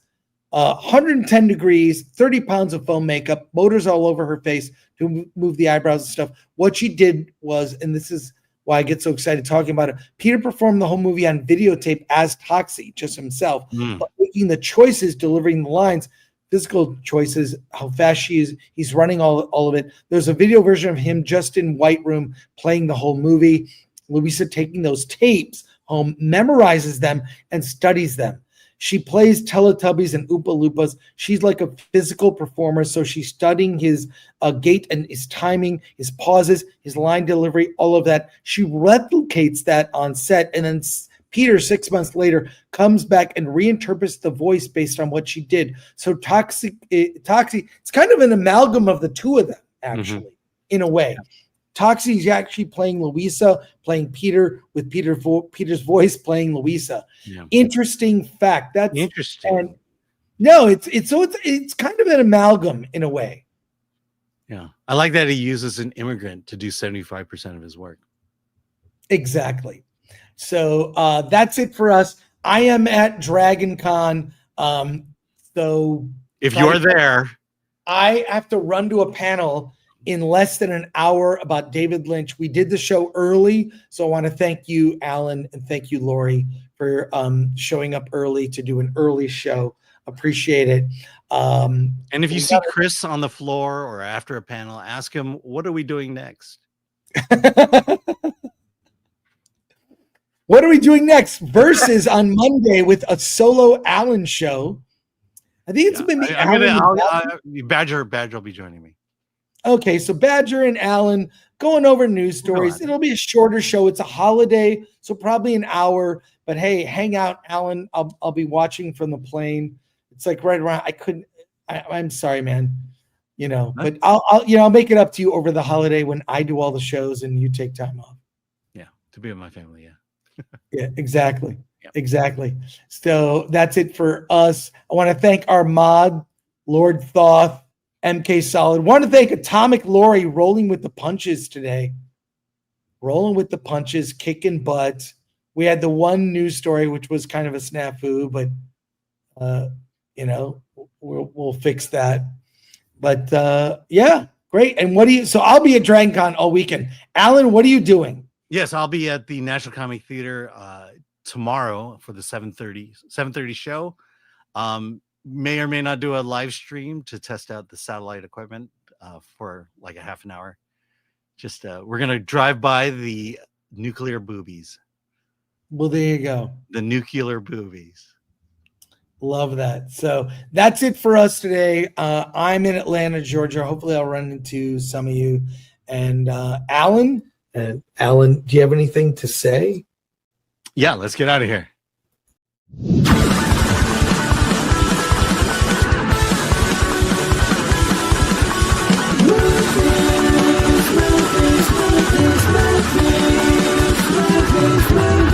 110 degrees, 30 pounds of foam makeup, motors all over her face to move the eyebrows and stuff. What she did was, and this is why I get so excited talking about it, Peter performed the whole movie on videotape as Toxie, just himself, but making the choices, delivering the lines, physical choices, how fast she is. He's running all of it. There's a video version of him just in White Room playing the whole movie. Luisa taking those tapes home, memorizes them, and studies them. She plays Teletubbies and Oompa Loompas. She's like a physical performer, so she's studying his gait and his timing, his pauses, his line delivery, all of that. She replicates that on set, and then Peter, 6 months later, comes back and reinterprets the voice based on what she did. So Toxie, it's kind of an amalgam of the two of them, actually, in a way. Toxie is actually playing Luisa, playing Peter, with Peter's voice playing Luisa. Yeah. Interesting fact. That's interesting. And no, it's kind of an amalgam in a way. Yeah, I like that he uses an immigrant to do 75% of his work. Exactly. So that's it for us. I am at Dragon Con. So if you're there, I have to run to a panel in less than an hour about David Lynch. We did the show early, so I want to thank you, Alan, and thank you, Lori, for showing up early to do an early show. Appreciate it. And if you see Chris on the floor or after a panel, ask him, what are we doing next? What are we doing next? Versus on Monday with a solo Alan show. I think it's been Badger will be joining me. Okay, so Badger and Alan going over news stories. It'll be a shorter show. It's a holiday, so probably an hour. But hey, hang out, Alan. I'll be watching from the plane. It's like right around. I'm sorry, man. But I'll make it up to you over the holiday when I do all the shows and you take time off. Yeah, to be with my family. Yeah. Yeah, exactly. Yep. Exactly. So that's it for us. I want to thank our mod, Lord Thoth. MK Solid. Want to thank Atomic Lori rolling with the punches today. Rolling with the punches, kicking butt. We had the one news story, which was kind of a snafu, but we'll fix that. But yeah, great. And so I'll be at Dragon Con all weekend. Alan, what are you doing? Yes, I'll be at the National Comic Theater tomorrow for the 7:30 show. May or may not do a live stream to test out the satellite equipment for like a half an hour. Just we're gonna drive by the nuclear boobies. Well, there you go. The nuclear boobies. Love that. So that's it for us today. I'm in Atlanta, Georgia. Hopefully I'll run into some of you. And Alan, do you have anything to say? Yeah, let's get out of here.